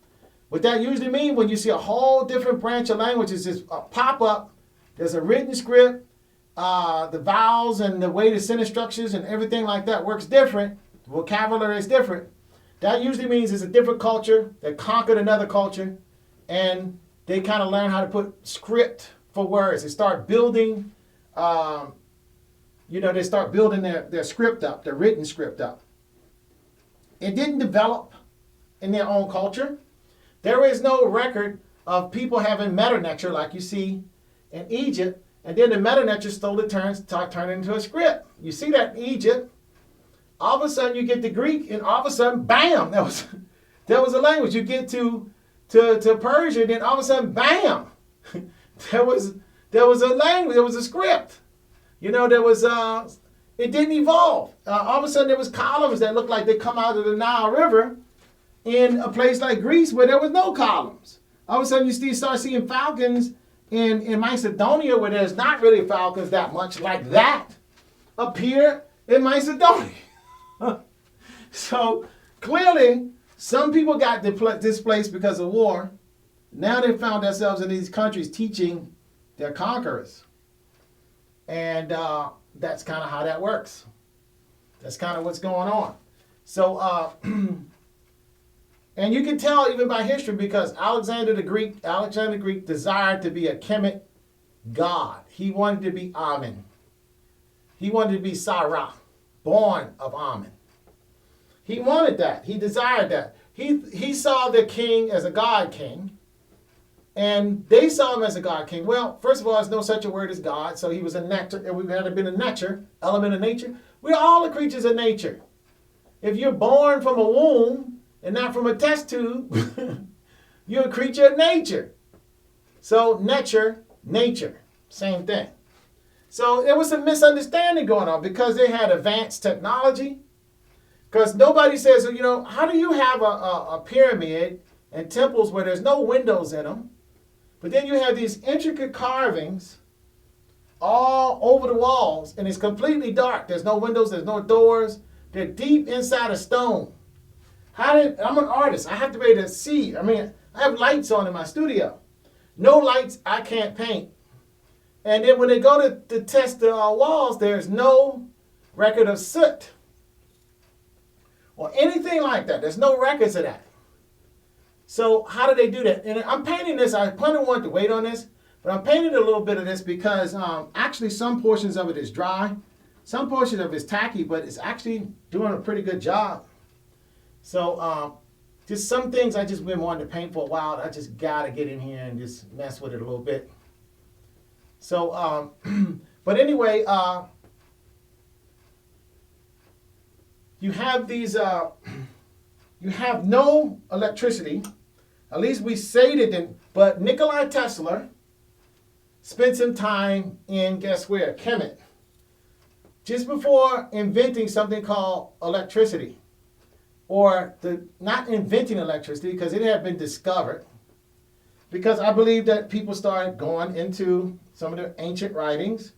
What that usually means when you see a whole different branch of languages is pop up. There's a written script. The vowels and the way the sentence structures and everything like that works different. The vocabulary is different. That usually means it's a different culture that conquered another culture, and they kind of learn how to put script for words. They start building, they start building their script up, their written script up. It didn't develop in their own culture. There is no record of people having meta-lecture like you see in Egypt. And then the meta-lecture slowly start turning into a script. You see that in Egypt. All of a sudden you get the Greek, and all of a sudden, bam, that was a language. You get to Persia, then all of a sudden, bam, there was a language, there was a script. It didn't evolve. All of a sudden there was columns that looked like they come out of the Nile River in a place like Greece where there was no columns. All of a sudden you start seeing falcons in Macedonia, where there's not really falcons that much like that, appear in Macedonia. So clearly, some people got displaced because of war. Now they found themselves in these countries teaching their conquerors. And that's kind of how that works. That's kind of what's going on. So, and you can tell even by history, because Alexander the Greek desired to be a Kemetic god. He wanted to be Amen. He wanted to be Sarah, born of Amen. He wanted that. He desired that. He saw the king as a god king, and they saw him as a god king. Well, first of all, there's no such a word as God, so he was a nature, and we had been a nature, element of nature. We're all the creatures of nature. If you're born from a womb and not from a test tube, you're a creature of nature. So nature, same thing. So there was some misunderstanding going on because they had advanced technology. Because nobody says, how do you have a pyramid and temples where there's no windows in them? But then you have these intricate carvings all over the walls, and it's completely dark. There's no windows, there's no doors. They're deep inside a stone. I'm an artist. I have to be able to see. I mean, I have lights on in my studio. No lights, I can't paint. And then when they go to test the walls, there's no record of soot or anything like that. There's no records of that. So how do they do that? And I'm painting this. I kind of want to wait on this, but I'm painting a little bit of this because actually some portions of it is dry. Some portions of it is tacky, but it's actually doing a pretty good job. So just some things I just been wanting to paint for a while. I just got to get in here and just mess with it a little bit. So, but anyway, you have these, you have no electricity. At least we say they didn't. But Nikola Tesla spent some time in, guess where? Kemet. Just before inventing something called electricity. Or not inventing electricity because it had been discovered. Because I believe that people started going into some of the ancient writings.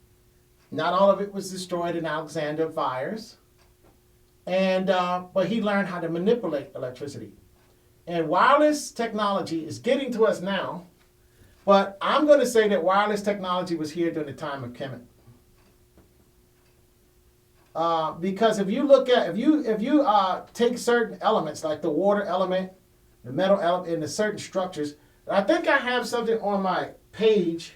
Not all of it was destroyed in Alexander fires. And but he learned how to manipulate electricity. And wireless technology is getting to us now, but I'm going to say that wireless technology was here during the time of Kemet. Because if you look at, if you take certain elements like the water element, the metal element, and the certain structures, I think I have something on my page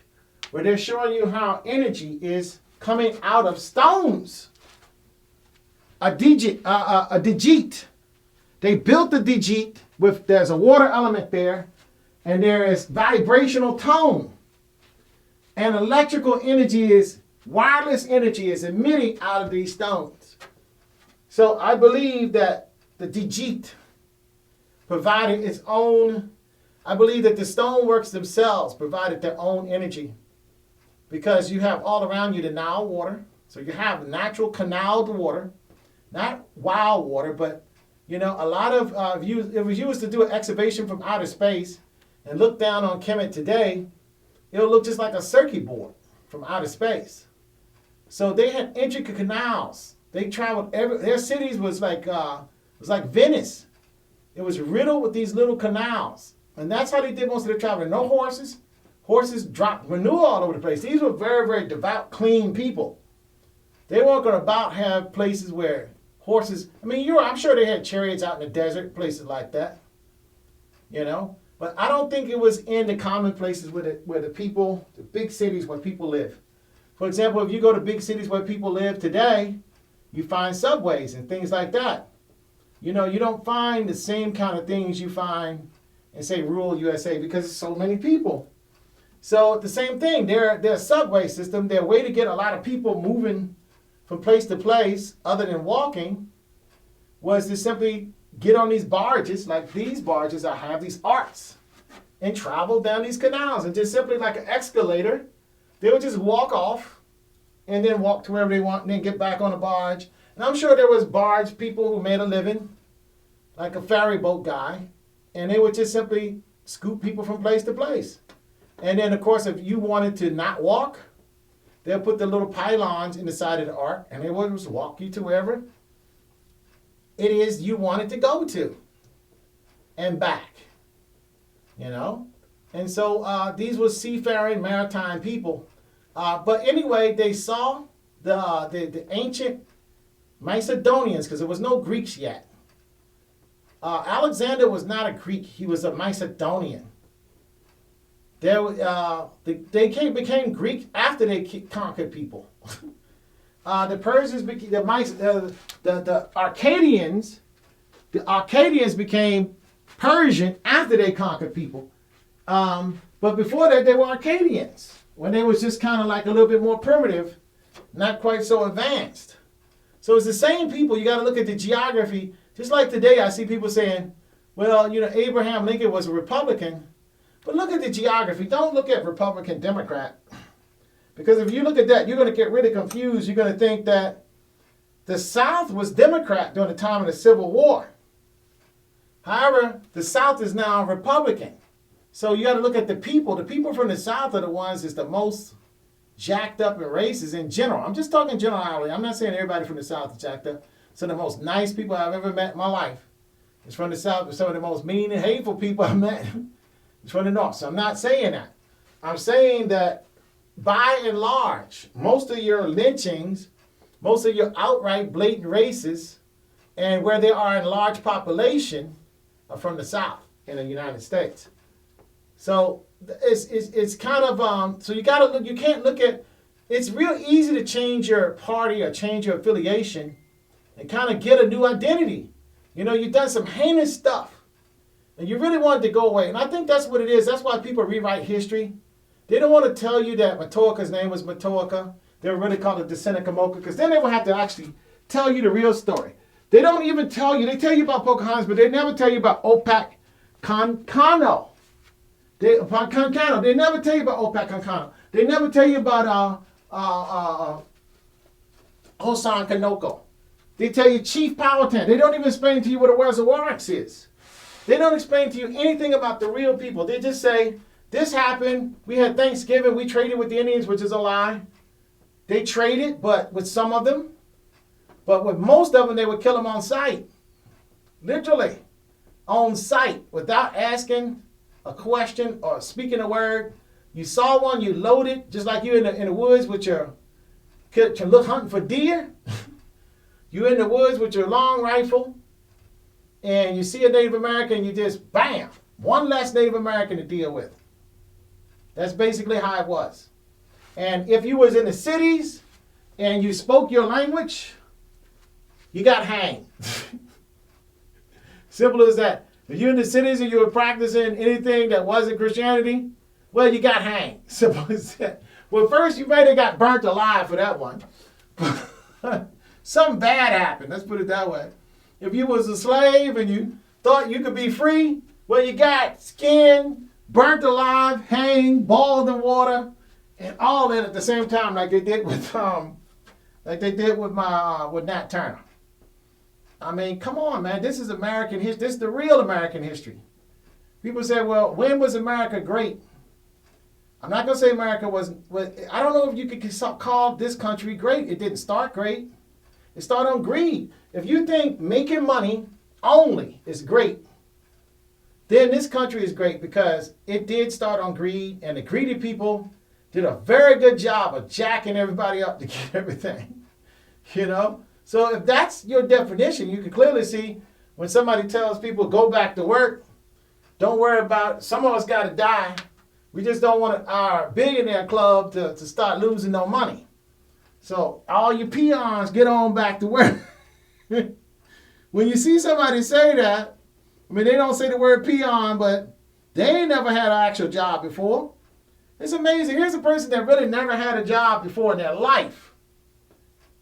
where they're showing you how energy is coming out of stones. A Djehuti. They built the Djehuti with, there's a water element there, and there is vibrational tone. And electrical energy is, wireless energy is emitting out of these stones. So I believe that the Djehuti provided its own, I believe that the stoneworks themselves provided their own energy. Because you have all around you the Nile water. So you have natural canaled water. Not wild water, but you know, a lot of if you was to do an excavation from outer space and look down on Kemet today, it'll look just like a circuit board from outer space. So they had intricate canals. They traveled their cities was like Venice. It was riddled with these little canals, and that's how they did most of their traveling. No horses. Horses dropped manure all over the place. These were very, very devout, clean people. They weren't going to have places where horses, I mean, I'm sure they had chariots out in the desert, places like that, you know. But I don't think it was in the common places where the people, the big cities where people live. For example, if you go to big cities where people live today, you find subways and things like that. You know, you don't find the same kind of things you find in, say, rural USA because there's so many people. So the same thing, their subway system, their way to get a lot of people moving from place to place, other than walking, was to simply get on these barges, like these barges that have these arcs, and travel down these canals. And just simply like an escalator, they would just walk off and then walk to wherever they want and then get back on a barge. And I'm sure there was barge people who made a living, like a ferry boat guy, and they would just simply scoop people from place to place. And then, of course, if you wanted to not walk, they'll put the little pylons in the side of the ark, and they will just walk you to wherever it is you wanted to go to and back, you know. And so these were seafaring, maritime people. But anyway, they saw the ancient Macedonians, because there was no Greeks yet. Alexander was not a Greek. He was a Macedonian. They became Greek after they conquered people. The Persians became the Arcadians. The Arcadians became Persian after they conquered people. But before that, they were Arcadians when they was just kind of like a little bit more primitive, not quite so advanced. So it's the same people. You got to look at the geography. Just like today, I see people saying, "Well, you know, Abraham Lincoln was a Republican." But look at the geography. Don't look at Republican, Democrat. Because if you look at that, you're going to get really confused. You're going to think that the South was Democrat during the time of the Civil War. However, the South is now Republican. So you got to look at the people. The people from the South are the ones that's the most jacked up in races in general. I'm just talking generally. I'm not saying everybody from the South is jacked up. Some of the most nice people I've ever met in my life is from the South, but some of the most mean and hateful people I've met is from the North. So I'm not saying that. I'm saying that by and large, most of your lynchings, most of your outright blatant races, and where they are in large population are from the South in the United States. So it's kind of so you got to look. You can't look at. It's real easy to change your party or change your affiliation, and kind of get a new identity. You know, you've done some heinous stuff, and you really want it to go away. And I think that's what it is. That's why people rewrite history. They don't want to tell you that Matoaka's name was Matoaka. They were really called the Senecamoka, because then they will have to actually tell you the real story. They don't even tell you. They tell you about Pocahontas, but they never tell you about Opak Kankano. They never tell you about Opak Kankano. They never tell you about Hosan Kanoko. They tell you Chief Powhatan. They don't even explain to you what a Ra-Horakhty is. They don't explain to you anything about the real people. They just say, this happened. We had Thanksgiving. We traded with the Indians, which is a lie. They traded, but with some of them. But with most of them, they would kill them on sight. Literally. On sight. Without asking a question or speaking a word. You saw one, you loaded, just like you in the woods with your look hunting for deer. You're in the woods with your long rifle, and you see a Native American, you just, bam, one less Native American to deal with. That's basically how it was. And if you was in the cities and you spoke your language, you got hanged. Simple as that. If you're in the cities and you were practicing anything that wasn't Christianity, well, you got hanged. Simple as that. Well, first you might have got burnt alive for that one. Something bad happened. Let's put it that way. If you was a slave and you thought you could be free, well, you got skinned, burnt alive, hanged, boiled in water, and all that at the same time, like they did with with Nat Turner. I mean, come on, man. This is American history. This is the real American history. People say, well, when was America great? I'm not going to say America was, I don't know if you could call this country great. It didn't start great. It started on greed. If you think making money only is great, then this country is great, because it did start on greed, and the greedy people did a very good job of jacking everybody up to get everything. You know? So if that's your definition, you can clearly see when somebody tells people go back to work, don't worry about it. Some of us got to die. We just don't want our billionaire club to start losing no money. So all you peons, get on back to work. When you see somebody say that, I mean, they don't say the word peon, but they ain't never had an actual job before. It's amazing. Here's a person that really never had a job before in their life.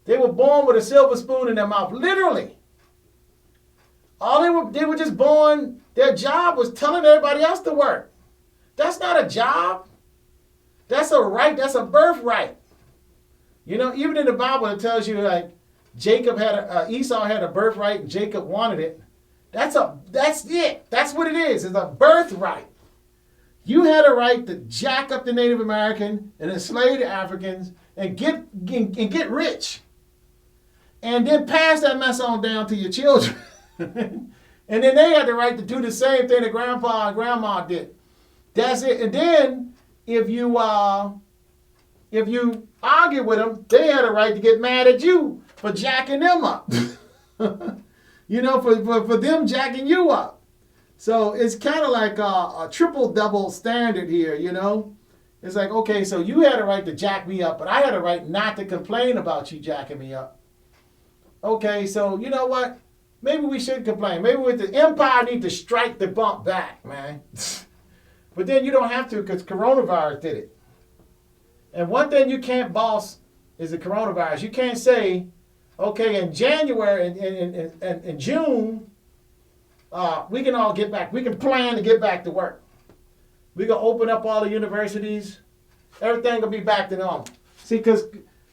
They were born with a silver spoon in their mouth, literally. They were just born, their job was telling everybody else to work. That's not a job. That's a right, that's a birthright. You know, even in the Bible, it tells you like Esau had a birthright and Jacob wanted it. That's it. That's what it is. It's a birthright. You had a right to jack up the Native American and enslave the Africans and get rich. And then pass that mess on down to your children. And then they had the right to do the same thing that grandpa and grandma did. That's it. And then if you argue with them, they had a right to get mad at you for jacking them up. You know, for them jacking you up. So it's kind of like a triple double standard here, you know. It's like, okay, so you had a right to jack me up, but I had a right not to complain about you jacking me up. Okay, so you know what? Maybe we shouldn't complain. Maybe with the empire need to strike the bump back, man. But then you don't have to, because coronavirus did it. And one thing you can't boss is the coronavirus. You can't say, okay, in January and in June, we can all get back. We can plan to get back to work. We're going to open up all the universities. Everything will be back to normal. See,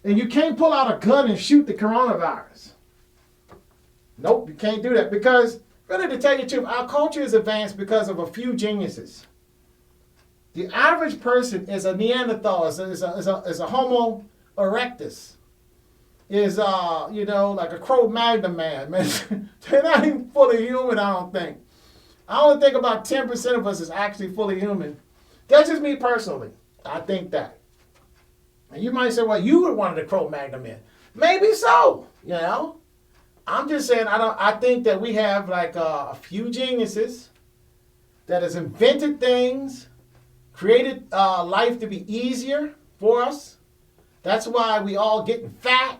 and you can't pull out a gun and shoot the coronavirus. Nope, you can't do that, because, really, to tell you the truth, our culture is advanced because of a few geniuses. The average person is a Neanderthal, is a Homo erectus, is like a Cro-Magnon man. They're not even fully human, I don't think. I only think about 10% of us is actually fully human. That's just me personally. I think that. And you might say, well, you were one of the Cro-Magnon men. Maybe so, I'm just saying, I think that we have like a few geniuses that has invented things, created life to be easier for us. That's why we all getting fat.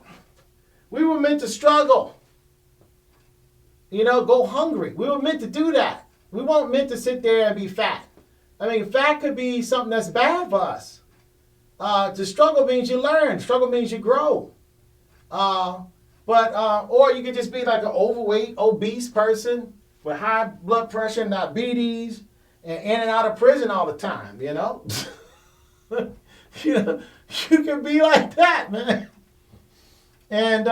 We were meant to struggle. Go hungry. We were meant to do that. We weren't meant to sit there and be fat. I mean, fat could be something that's bad for us. To struggle means you learn. Struggle means you grow. Or you could just be like an overweight, obese person with high blood pressure and diabetes and in and out of prison all the time, You can be like that, man. And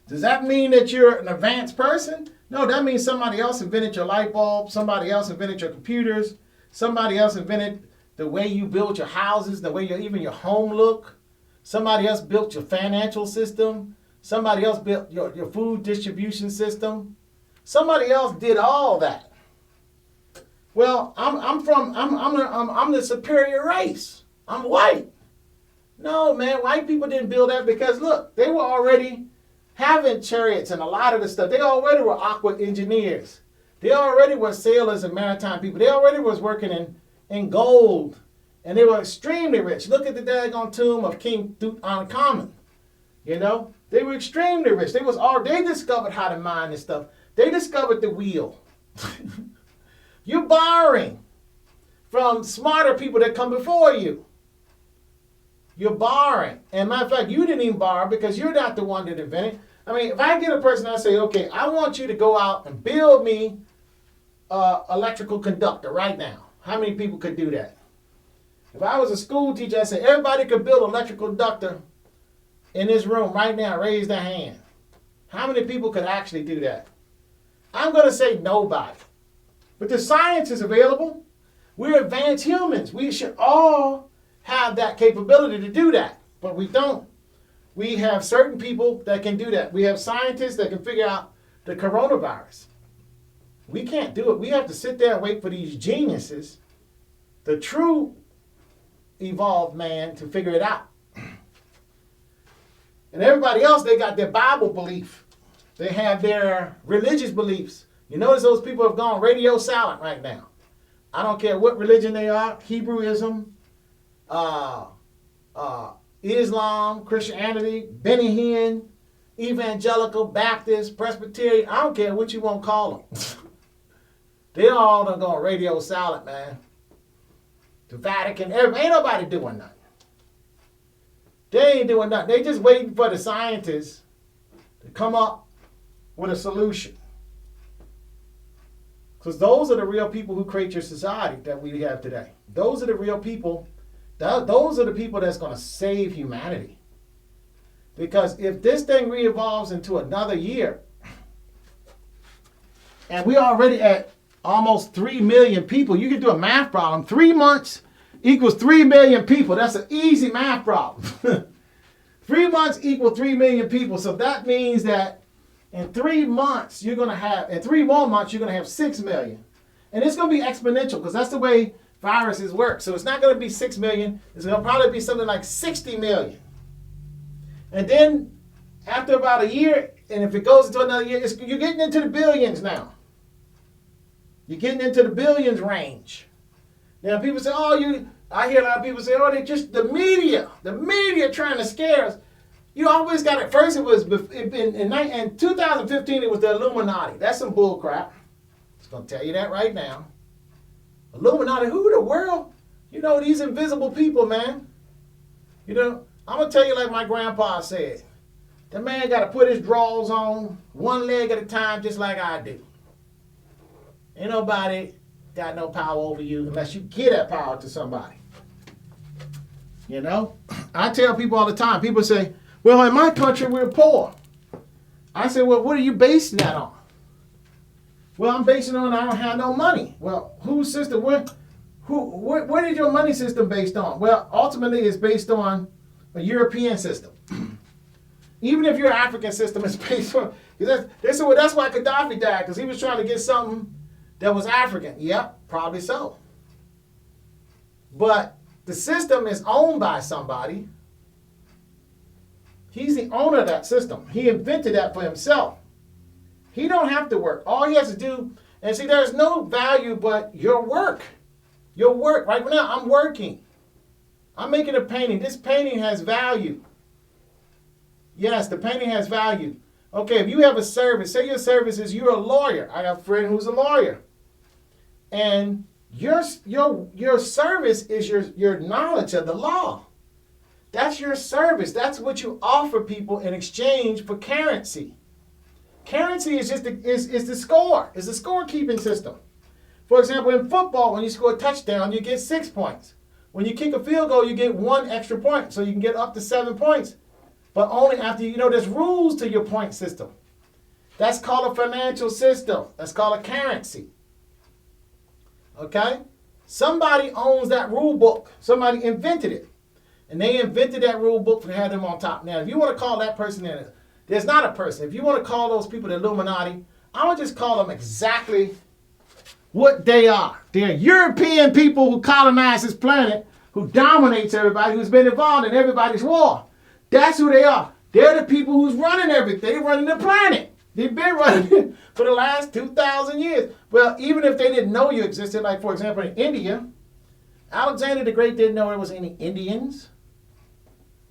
does that mean that you're an advanced person? No, that means somebody else invented your light bulb, somebody else invented your computers, somebody else invented the way you build your houses, the way even your home look. Somebody else built your financial system. Somebody else built your food distribution system. Somebody else did all that. Well, I'm the superior race. I'm white. No, man, white people didn't build that because look, they were already having chariots and a lot of the stuff. They already were aqua engineers. They already were sailors and maritime people. They already was working in gold. And they were extremely rich. Look at the daggone tomb of King Tutankhamun. They were extremely rich. They discovered how to mine this stuff. They discovered the wheel. You're borrowing from smarter people that come before you. You're borrowing. And matter of fact, you didn't even borrow because you're not the one that invented it. I mean, if I get a person, I say, okay, I want you to go out and build me an electrical conductor right now. How many people could do that? If I was a school teacher, I'd say, everybody could build an electrical conductor in this room right now. Raise their hand. How many people could actually do that? I'm going to say nobody. But the science is available. We're advanced humans. We should all have that capability to do that. But we don't. We have certain people that can do that. We have scientists that can figure out the coronavirus. We can't do it. We have to sit there and wait for these geniuses, the true evolved man, to figure it out. And everybody else, they got their Bible belief. They have their religious beliefs. You notice those people have gone radio silent right now. I don't care what religion they are, Hebrewism, Islam, Christianity, Benny Hinn, Evangelical, Baptist, Presbyterian, I don't care what you want to call them. They all done gone radio silent, man. The Vatican, ain't nobody doing nothing. They ain't doing nothing. They just waiting for the scientists to come up with a solution. Because those are the real people who create your society that we have today. Those are the real people. Those are the people that's going to save humanity. Because if this thing re-evolves into another year, and we're already at almost 3 million people, you can do a math problem. 3 months equals 3 million people. That's an easy math problem. 3 months equal 3 million people. So that means that in 3 months, in 3 more months, you're going to have 6 million. And it's going to be exponential because that's the way viruses work. So it's not going to be 6 million. It's going to probably be something like 60 million. And then after about a year, and if it goes into another year, you're getting into the billions now. You're getting into the billions range. Now people say, I hear a lot of people say, they just the media trying to scare us. You always got it. First, it was in 2015. It was the Illuminati. That's some bull crap. I'm just gonna tell you that right now. Illuminati, who the world? These invisible people, man. I'm gonna tell you like my grandpa said. The man got to put his drawers on one leg at a time, just like I do. Ain't nobody got no power over you unless you give that power to somebody. I tell people all the time. People say, well, in my country, we're poor. I say, well, what are you basing that on? Well, I'm basing it on I don't have no money. Well, whose system? What is your money system based on? Well, ultimately, it's based on a European system. Even if your African system is based on, that's why Gaddafi died, because he was trying to get something that was African. Yep, probably so. But the system is owned by somebody. He's the owner of that system. He invented that for himself. He don't have to work. All he has to do, and see, there's no value but your work. Your work. Right now, I'm working. I'm making a painting. This painting has value. Yes, the painting has value. Okay, if you have a service, say your service is you're a lawyer. I have a friend who's a lawyer. And your service is your knowledge of the law. That's your service. That's what you offer people in exchange for currency. Currency is just the score. It's the scorekeeping system. For example, in football, when you score a touchdown, you get 6 points. When you kick a field goal, you get 1 extra point, so you can get up to 7 points. But only after, there's rules to your point system. That's called a financial system. That's called a currency. Okay? Somebody owns that rule book. Somebody invented it. And they invented that rule book to have them on top. Now, if you want to call that person, there's not a person. If you want to call those people the Illuminati, I would just call them exactly what they are. They're European people who colonize this planet, who dominates everybody, who's been involved in everybody's war. That's who they are. They're the people who's running everything. They're running the planet. They've been running it for the last 2,000 years. Well, even if they didn't know you existed, like, for example, in India, Alexander the Great didn't know there was any Indians.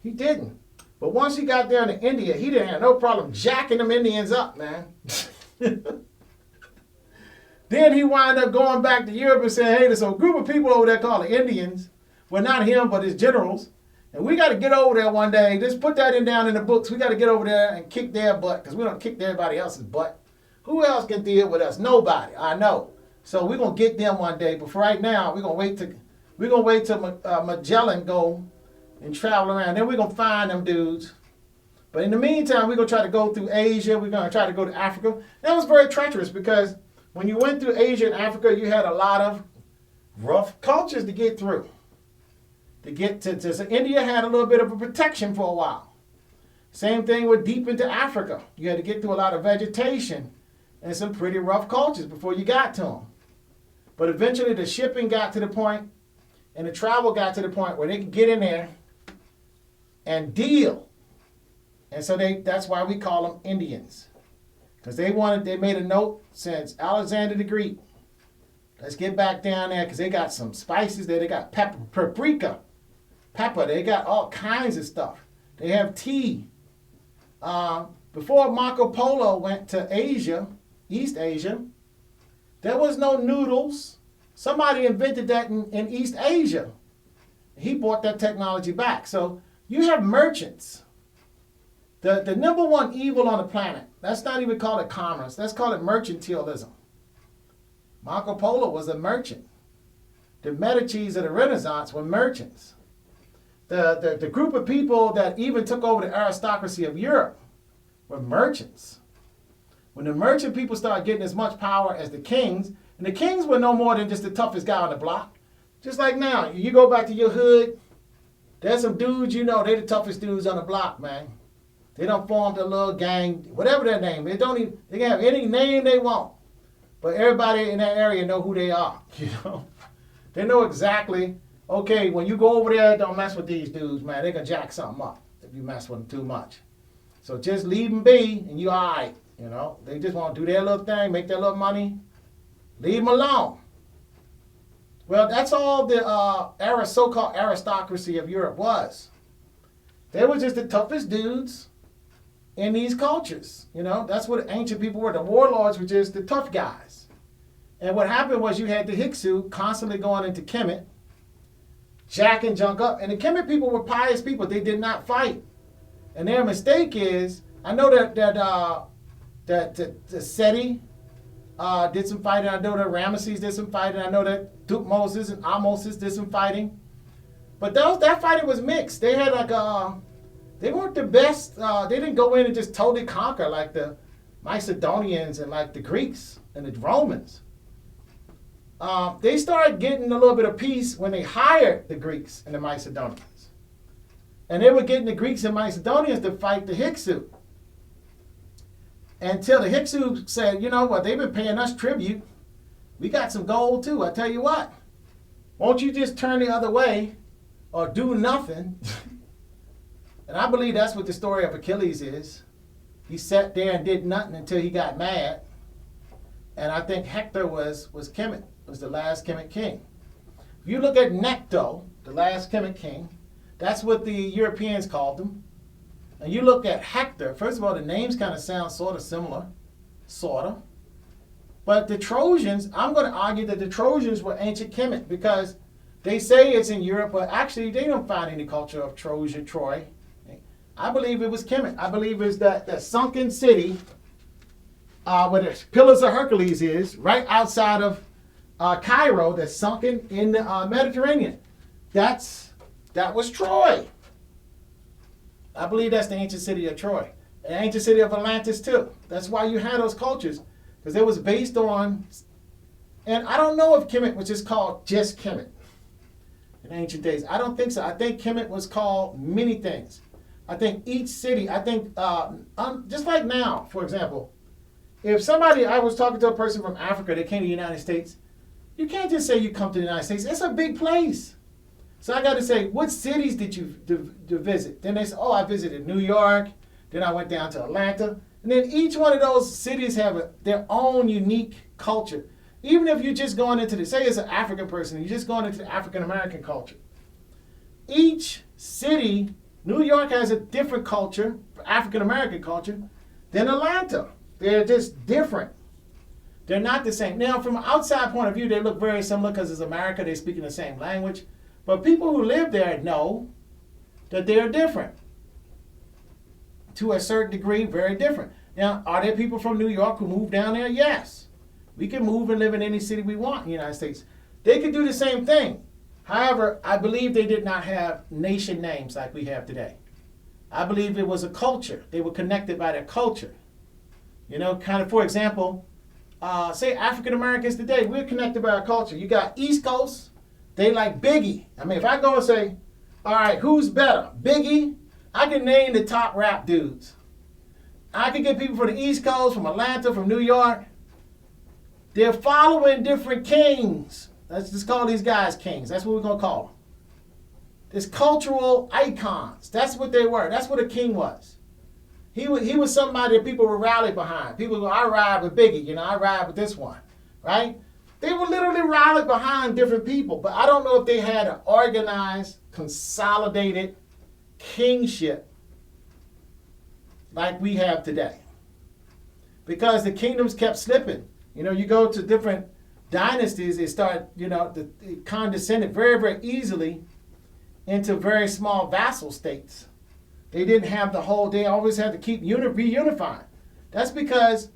He didn't. But once he got down to India, he didn't have no problem jacking them Indians up, man. Then he wound up going back to Europe and saying, hey, there's a group of people over there called the Indians. Well, not him, but his generals. And we got to get over there one day. Just put that down in the books. We got to get over there and kick their butt, because we don't kick everybody else's butt. Who else can deal with us? Nobody. I know. So we're going to get them one day. But for right now, we're going to wait till Magellan go and travel around. Then we're going to find them dudes. But in the meantime, we're going to try to go through Asia. We're going to try to go to Africa. That was very treacherous, because when you went through Asia and Africa, you had a lot of rough cultures to get through. So India had a little bit of a protection for a while. Same thing with deep into Africa. You had to get through a lot of vegetation and some pretty rough cultures before you got to them. But eventually the shipping got to the point, and the travel got to the point where they could get in there and deal. And so that's why we call them Indians. Because they made a note since Alexander the Great. Let's get back down there, because they got some spices there. They got paprika, pepper. They got all kinds of stuff. They have tea. Before Marco Polo went to Asia, East Asia, there was no noodles. Somebody invented that in East Asia. He brought that technology back. So you have merchants. The number one evil on the planet, let's not even call it commerce. Let's call it mercantilism. Marco Polo was a merchant. The Medicis of the Renaissance were merchants. The group of people that even took over the aristocracy of Europe were merchants. When the merchant people started getting as much power as the kings, and the kings were no more than just the toughest guy on the block. Just like now, you go back to your hood, there's some dudes, they're the toughest dudes on the block, man. They don't form a little gang, whatever their name. They can have any name they want. But everybody in that area know who they are, They know exactly, okay, when you go over there, don't mess with these dudes, man. They can jack something up if you mess with them too much. So just leave them be, and you all right, They just want to do their little thing, make their little money. Leave them alone. Well, that's all the so-called aristocracy of Europe was. They were just the toughest dudes in these cultures. That's what ancient people were. The warlords were just the tough guys. And what happened was you had the Hyksos constantly going into Kemet, jacking junk up. And the Kemet people were pious people. They did not fight. And their mistake is, I know that the Seti did some fighting. I know that Ramesses did some fighting. I know that Thutmoses and Ahmoses did some fighting. But that fighting was mixed. They had they weren't the best. They didn't go in and just totally conquer like the Macedonians and like the Greeks and the Romans. they started getting a little bit of peace when they hired the Greeks and the Macedonians. And they were getting the Greeks and Macedonians to fight the Hyksos. Until the Hyksos said, you know what, they've been paying us tribute. We got some gold too. I tell you what, won't you just turn the other way or do nothing? And I believe that's what the story of Achilles is. He sat there and did nothing until he got mad. And I think Hector was Kemet, was the last Kemet king. If you look at Necto, the last Kemet king, that's what the Europeans called him. And you look at Hector, first of all, the names kind of sound sort of similar, sort of. But the Trojans, I'm going to argue that the Trojans were ancient Kemet because they say it's in Europe, but actually they don't find any culture of Troy. I believe it was Kemet. I believe it's that sunken city where the Pillars of Hercules is, right outside of Cairo, that's sunken in the Mediterranean. That was Troy. I believe that's the ancient city of Troy. The ancient city of Atlantis too. That's why you had those cultures, because it was based on, and I don't know if Kemet was just called just Kemet in ancient days. I don't think so. I think Kemet was called many things. I think each city, just like now, for example, if I was talking to a person from Africa that came to the United States, you can't just say you come to the United States. It's a big place. So I got to say, what cities did you visit? Then they say, oh, I visited New York. Then I went down to Atlanta. And then each one of those cities have their own unique culture. Even if you're just going into say it's an African person, you're just going into the African-American culture. Each city, New York has a different culture, African-American culture, than Atlanta. They're just different. They're not the same. Now, from an outside point of view, they look very similar because it's America. They speak in the same language. But people who live there know that they're different. To a certain degree, very different. Now, are there people from New York who move down there? Yes. We can move and live in any city we want in the United States. They could do the same thing. However, I believe they did not have nation names like we have today. I believe it was a culture. They were connected by their culture. You know, kind of, for example, say African Americans today, we're connected by our culture. You got East Coast, they like Biggie. I mean, if I go and say, all right, who's better? Biggie? I can name the top rap dudes. I can get people from the East Coast, from Atlanta, from New York. They're following different kings. Let's just call these guys kings. That's what we're going to call them. There's cultural icons. That's what they were. That's what a king was. He was somebody that people would rally behind. People go, I ride with Biggie. I ride with this one. Right? They would literally rally behind different people. But I don't know if they had an organized, consolidated kingship like we have today. Because the kingdoms kept slipping. You go to different dynasties, they start, it condescended very, very easily into very small vassal states. They didn't have they always had to keep reunifying. That's because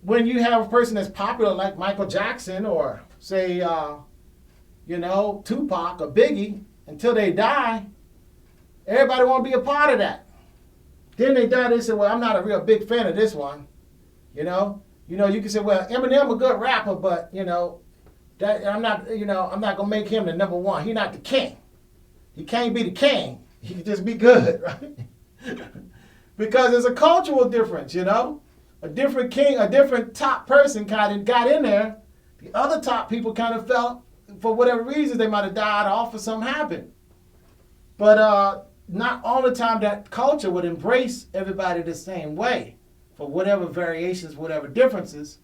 when you have a person that's popular like Michael Jackson or say, Tupac or Biggie, until they die, everybody want to be a part of that. Then they die, they say, well, I'm not a real big fan of this one. You can say, well, Eminem a good rapper, but that I'm not gonna make him the number one. He's not the king. He can't be the king. He can just be good, right? Because there's a cultural difference, A different king, a different top person kind of got in there. The other top people kind of felt, for whatever reason, they might have died off or something happened. But not all the time that culture would embrace everybody the same way. For whatever variations, whatever differences,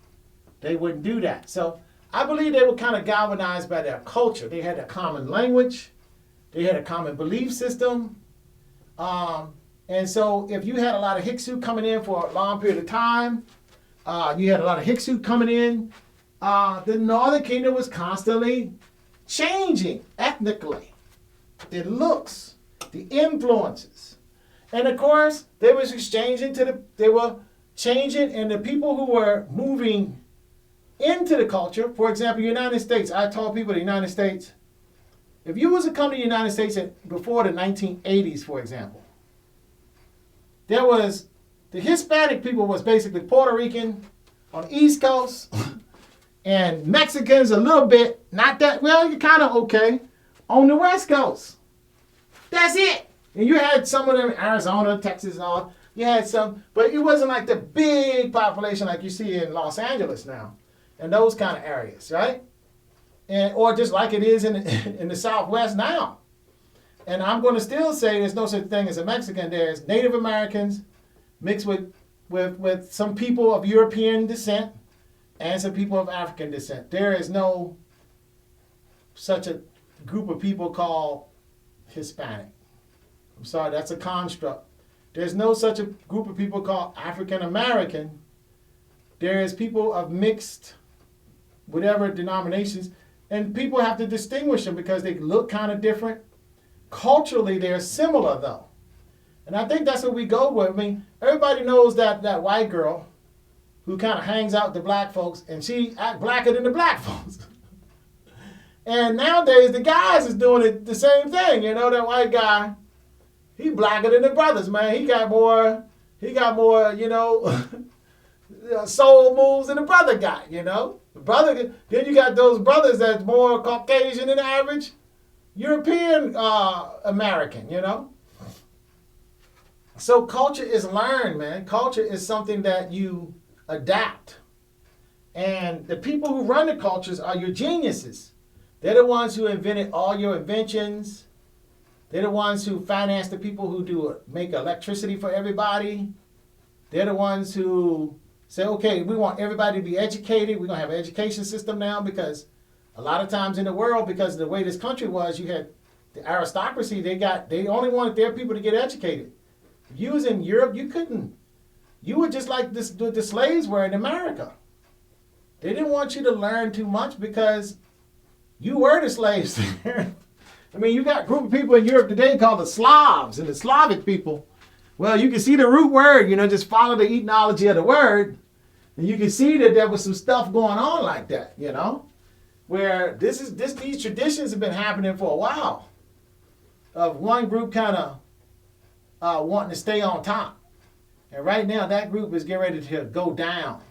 they wouldn't do that. So I believe they were kind of galvanized by their culture. They had a common language. They had a common belief system. And so if you had a lot of Hyksos coming in for a long period of time, you had a lot of Hyksos coming in, the Northern Kingdom was constantly changing ethnically. Their looks, the influences. And of course, they was exchanging they were changing, and the people who were moving into the culture, for example, United States, I told people the United States, if you was to come to the United States before the 1980s, for example, there was, the Hispanic people was basically Puerto Rican on the East Coast, And Mexicans a little bit, not that, well, you're kind of okay on the West Coast. That's it. And you had some of them in Arizona, Texas, and all. You had some, but it wasn't like the big population like you see in Los Angeles now, and those kind of areas, right? And or just like it is in the Southwest now. And I'm going to still say there's no such thing as a Mexican. There's Native Americans mixed with some people of European descent and some people of African descent. There is no such a group of people called Hispanic. I'm sorry, that's a construct. There's no such a group of people called African American. There is people of mixed, whatever denominations, and people have to distinguish them because they look kind of different. Culturally, they're similar though. And I think that's what we go with. I mean, everybody knows that white girl who kind of hangs out with the black folks, and she act blacker than the black folks. And nowadays, the guys is doing it the same thing. You know, that white guy, he blacker than the brothers, man. He got more, you know, soul moves than the brother got, you know. The brother, then you got those brothers that's more Caucasian than the average European American, you know. So culture is learned, man. Culture is something that you adapt. And the people who run the cultures are your geniuses. They're the ones who invented all your inventions. They're the ones who finance the people who make electricity for everybody. They're the ones who say, okay, we want everybody to be educated. We're going to have an education system now because a lot of times in the world, because of the way this country was, you had the aristocracy, they only wanted their people to get educated. If you was in Europe, you couldn't. You were just like the slaves were in America. They didn't want you to learn too much because you were the slaves there. I mean, you got a group of people in Europe today called the Slavs and the Slavic people. Well, you can see the root word, you know, just follow the etymology of the word. And you can see that there was some stuff going on like that, you know, where these traditions have been happening for a while of one group kind of wanting to stay on top. And right now that group is getting ready to go down.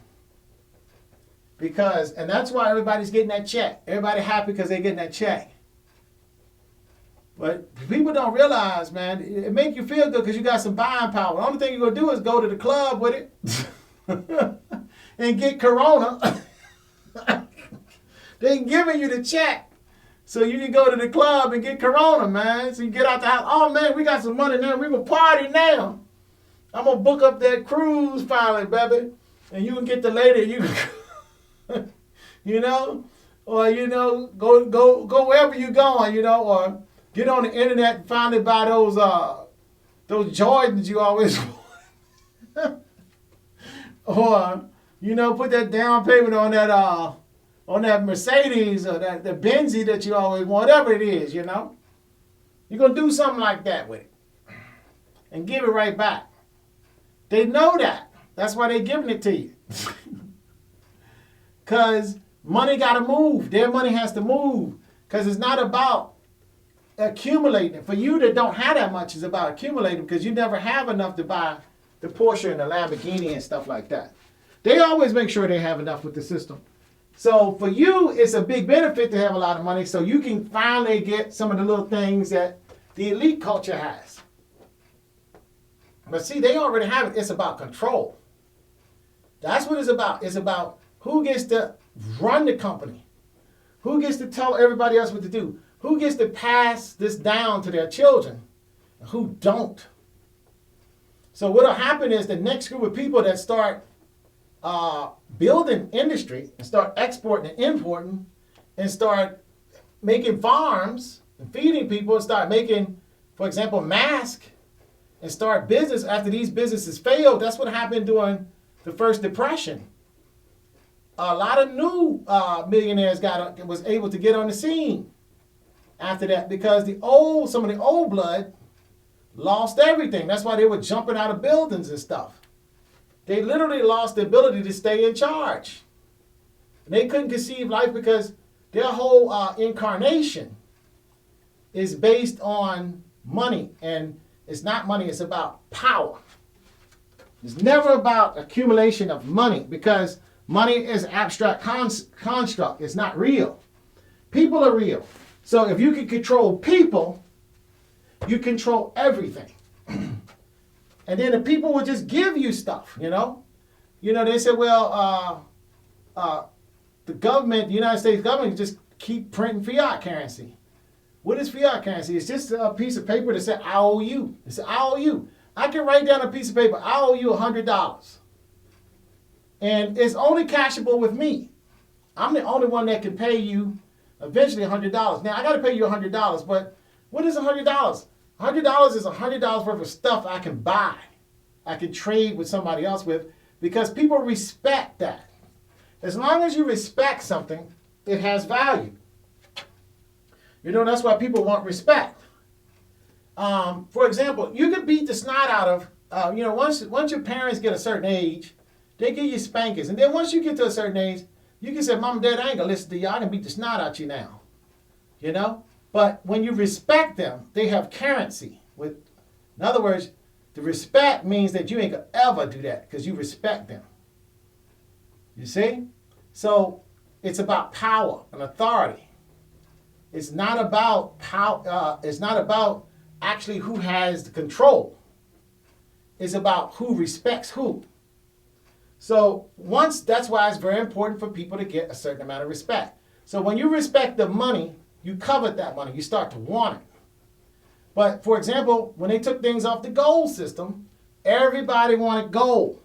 And that's why everybody's getting that check. Everybody happy because they're getting that check. But people don't realize, man, it make you feel good because you got some buying power. The only thing you're going to do is go to the club with it and get Corona. They giving you the check. So you can go to the club and get Corona, man. So you get out the house. Oh, man, we got some money now. We're going to party now. I'm going to book up that cruise finally, baby. And you can get the lady. You can, you know, or, you know, go wherever you're going, you know, or get on the internet and finally buy those Jordans you always want. Or, you know, put that down payment on that Mercedes or the Benzie that you always want, whatever it is, you know. You're going to do something like that with it and give it right back. They know that. That's why they're giving it to you. Because money got to move. Their money has to move. Because it's not about accumulating. For you that don't have that much, it's about accumulating because you never have enough to buy the Porsche and the Lamborghini and stuff like that. They always make sure they have enough with the system. So for you, it's a big benefit to have a lot of money so you can finally get some of the little things that the elite culture has. But see, they already have it. It's about control. That's what it's about. It's about who gets to run the company. Who gets to tell everybody else what to do. Who gets to pass this down to their children. And who don't. So what will happen is the next group of people that start building industry and start exporting and importing and start making farms and feeding people and start making, for example, masks and start business after these businesses failed. That's what happened during the First Depression. A lot of new millionaires was able to get on the scene after that because some of the old blood lost everything. That's why they were jumping out of buildings and stuff. They literally lost the ability to stay in charge. And they couldn't conceive life because their whole incarnation is based on money. And it's not money, it's about power. It's never about accumulation of money because Money is abstract construct. It's not real. People are real. So if you can control people, you control everything. And then the people will just give you stuff, you know. You know, they say, well, the government, the United States government, just keep printing fiat currency. What is fiat currency? It's just a piece of paper that says, I owe you. It says, I owe you. I can write down a piece of paper, I owe you $100. And it's only cashable with me. I'm the only one that can pay you eventually $100. Now, I got to pay you $100, but what is $100? $100 is $100 worth of stuff I can buy. I can trade with somebody else with, because people respect that. As long as you respect something, it has value. You know, that's why people want respect. For example, you could beat the snot out of, you know, once your parents get a certain age, they give you spankings. And then once you get to a certain age, you can say, Mom and Dad, I ain't gonna listen to you. I can beat the snot out you now. You know? But when you respect them, they have currency. In other words, the respect means that you ain't gonna ever do that because you respect them. You see? So it's about power and authority. It's not about it's not about actually who has the control. It's about who respects who. So that's why it's very important for people to get a certain amount of respect. So when you respect the money, you covet that money. You start to want it. But for example, when they took things off the gold system, everybody wanted gold.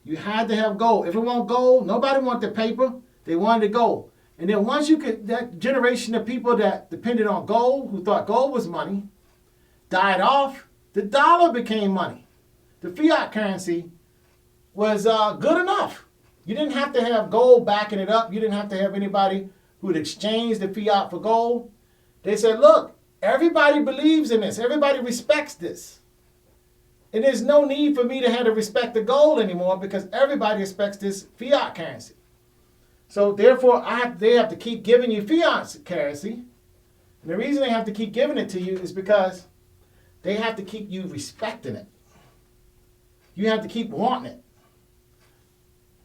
You had to have gold. If you want gold, nobody wanted the paper. They wanted the gold. And then once you could, that generation of people that depended on gold, who thought gold was money, died off, the dollar became money. The fiat currency was good enough. You didn't have to have gold backing it up. You didn't have to have anybody who would exchange the fiat for gold. They said, look, everybody believes in this. Everybody respects this. And there's no need for me to have to respect the gold anymore because everybody respects this fiat currency. So therefore, they have to keep giving you fiat currency. And the reason they have to keep giving it to you is because they have to keep you respecting it. You have to keep wanting it.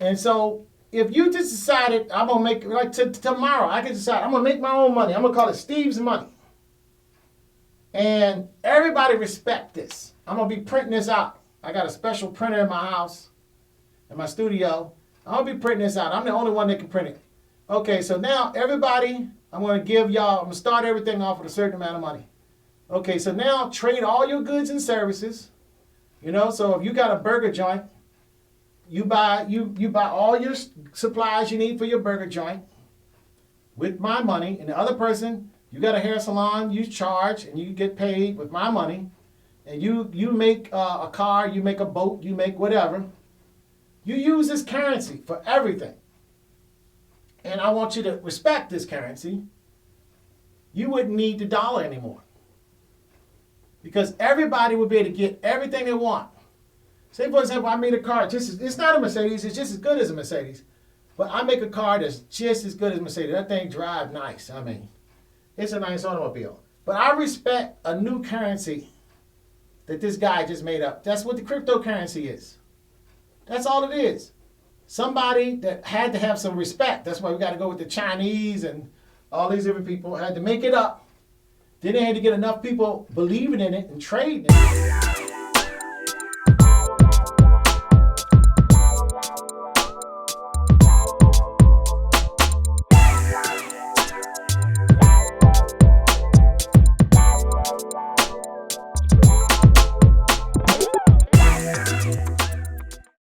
And so if you just decided, I'm going to make, like tomorrow, I can decide, I'm going to make my own money. I'm going to call it Steve's money. And everybody respect this. I'm going to be printing this out. I got a special printer in my house, in my studio. I'll be printing this out. I'm the only one that can print it. Okay, so now everybody, I'm going to give y'all, I'm going to start everything off with a certain amount of money. Okay, so now trade all your goods and services. You know, so if you got a burger joint, you buy all your supplies you need for your burger joint with my money. And the other person, you got a hair salon, you charge and you get paid with my money. And you make a car, you make a boat, you make whatever. You use this currency for everything. And I want you to respect this currency. You wouldn't need the dollar anymore. Because everybody would be able to get everything they want. Say, for example, I made a car. It's not a Mercedes. It's just as good as a Mercedes. But I make a car that's just as good as a Mercedes. That thing drives nice. I mean, it's a nice automobile. But I respect a new currency that this guy just made up. That's what the cryptocurrency is. That's all it is. Somebody that had to have some respect. That's why we got to go with the Chinese and all these different people had to make it up. Then they had to get enough people believing in it and trading it.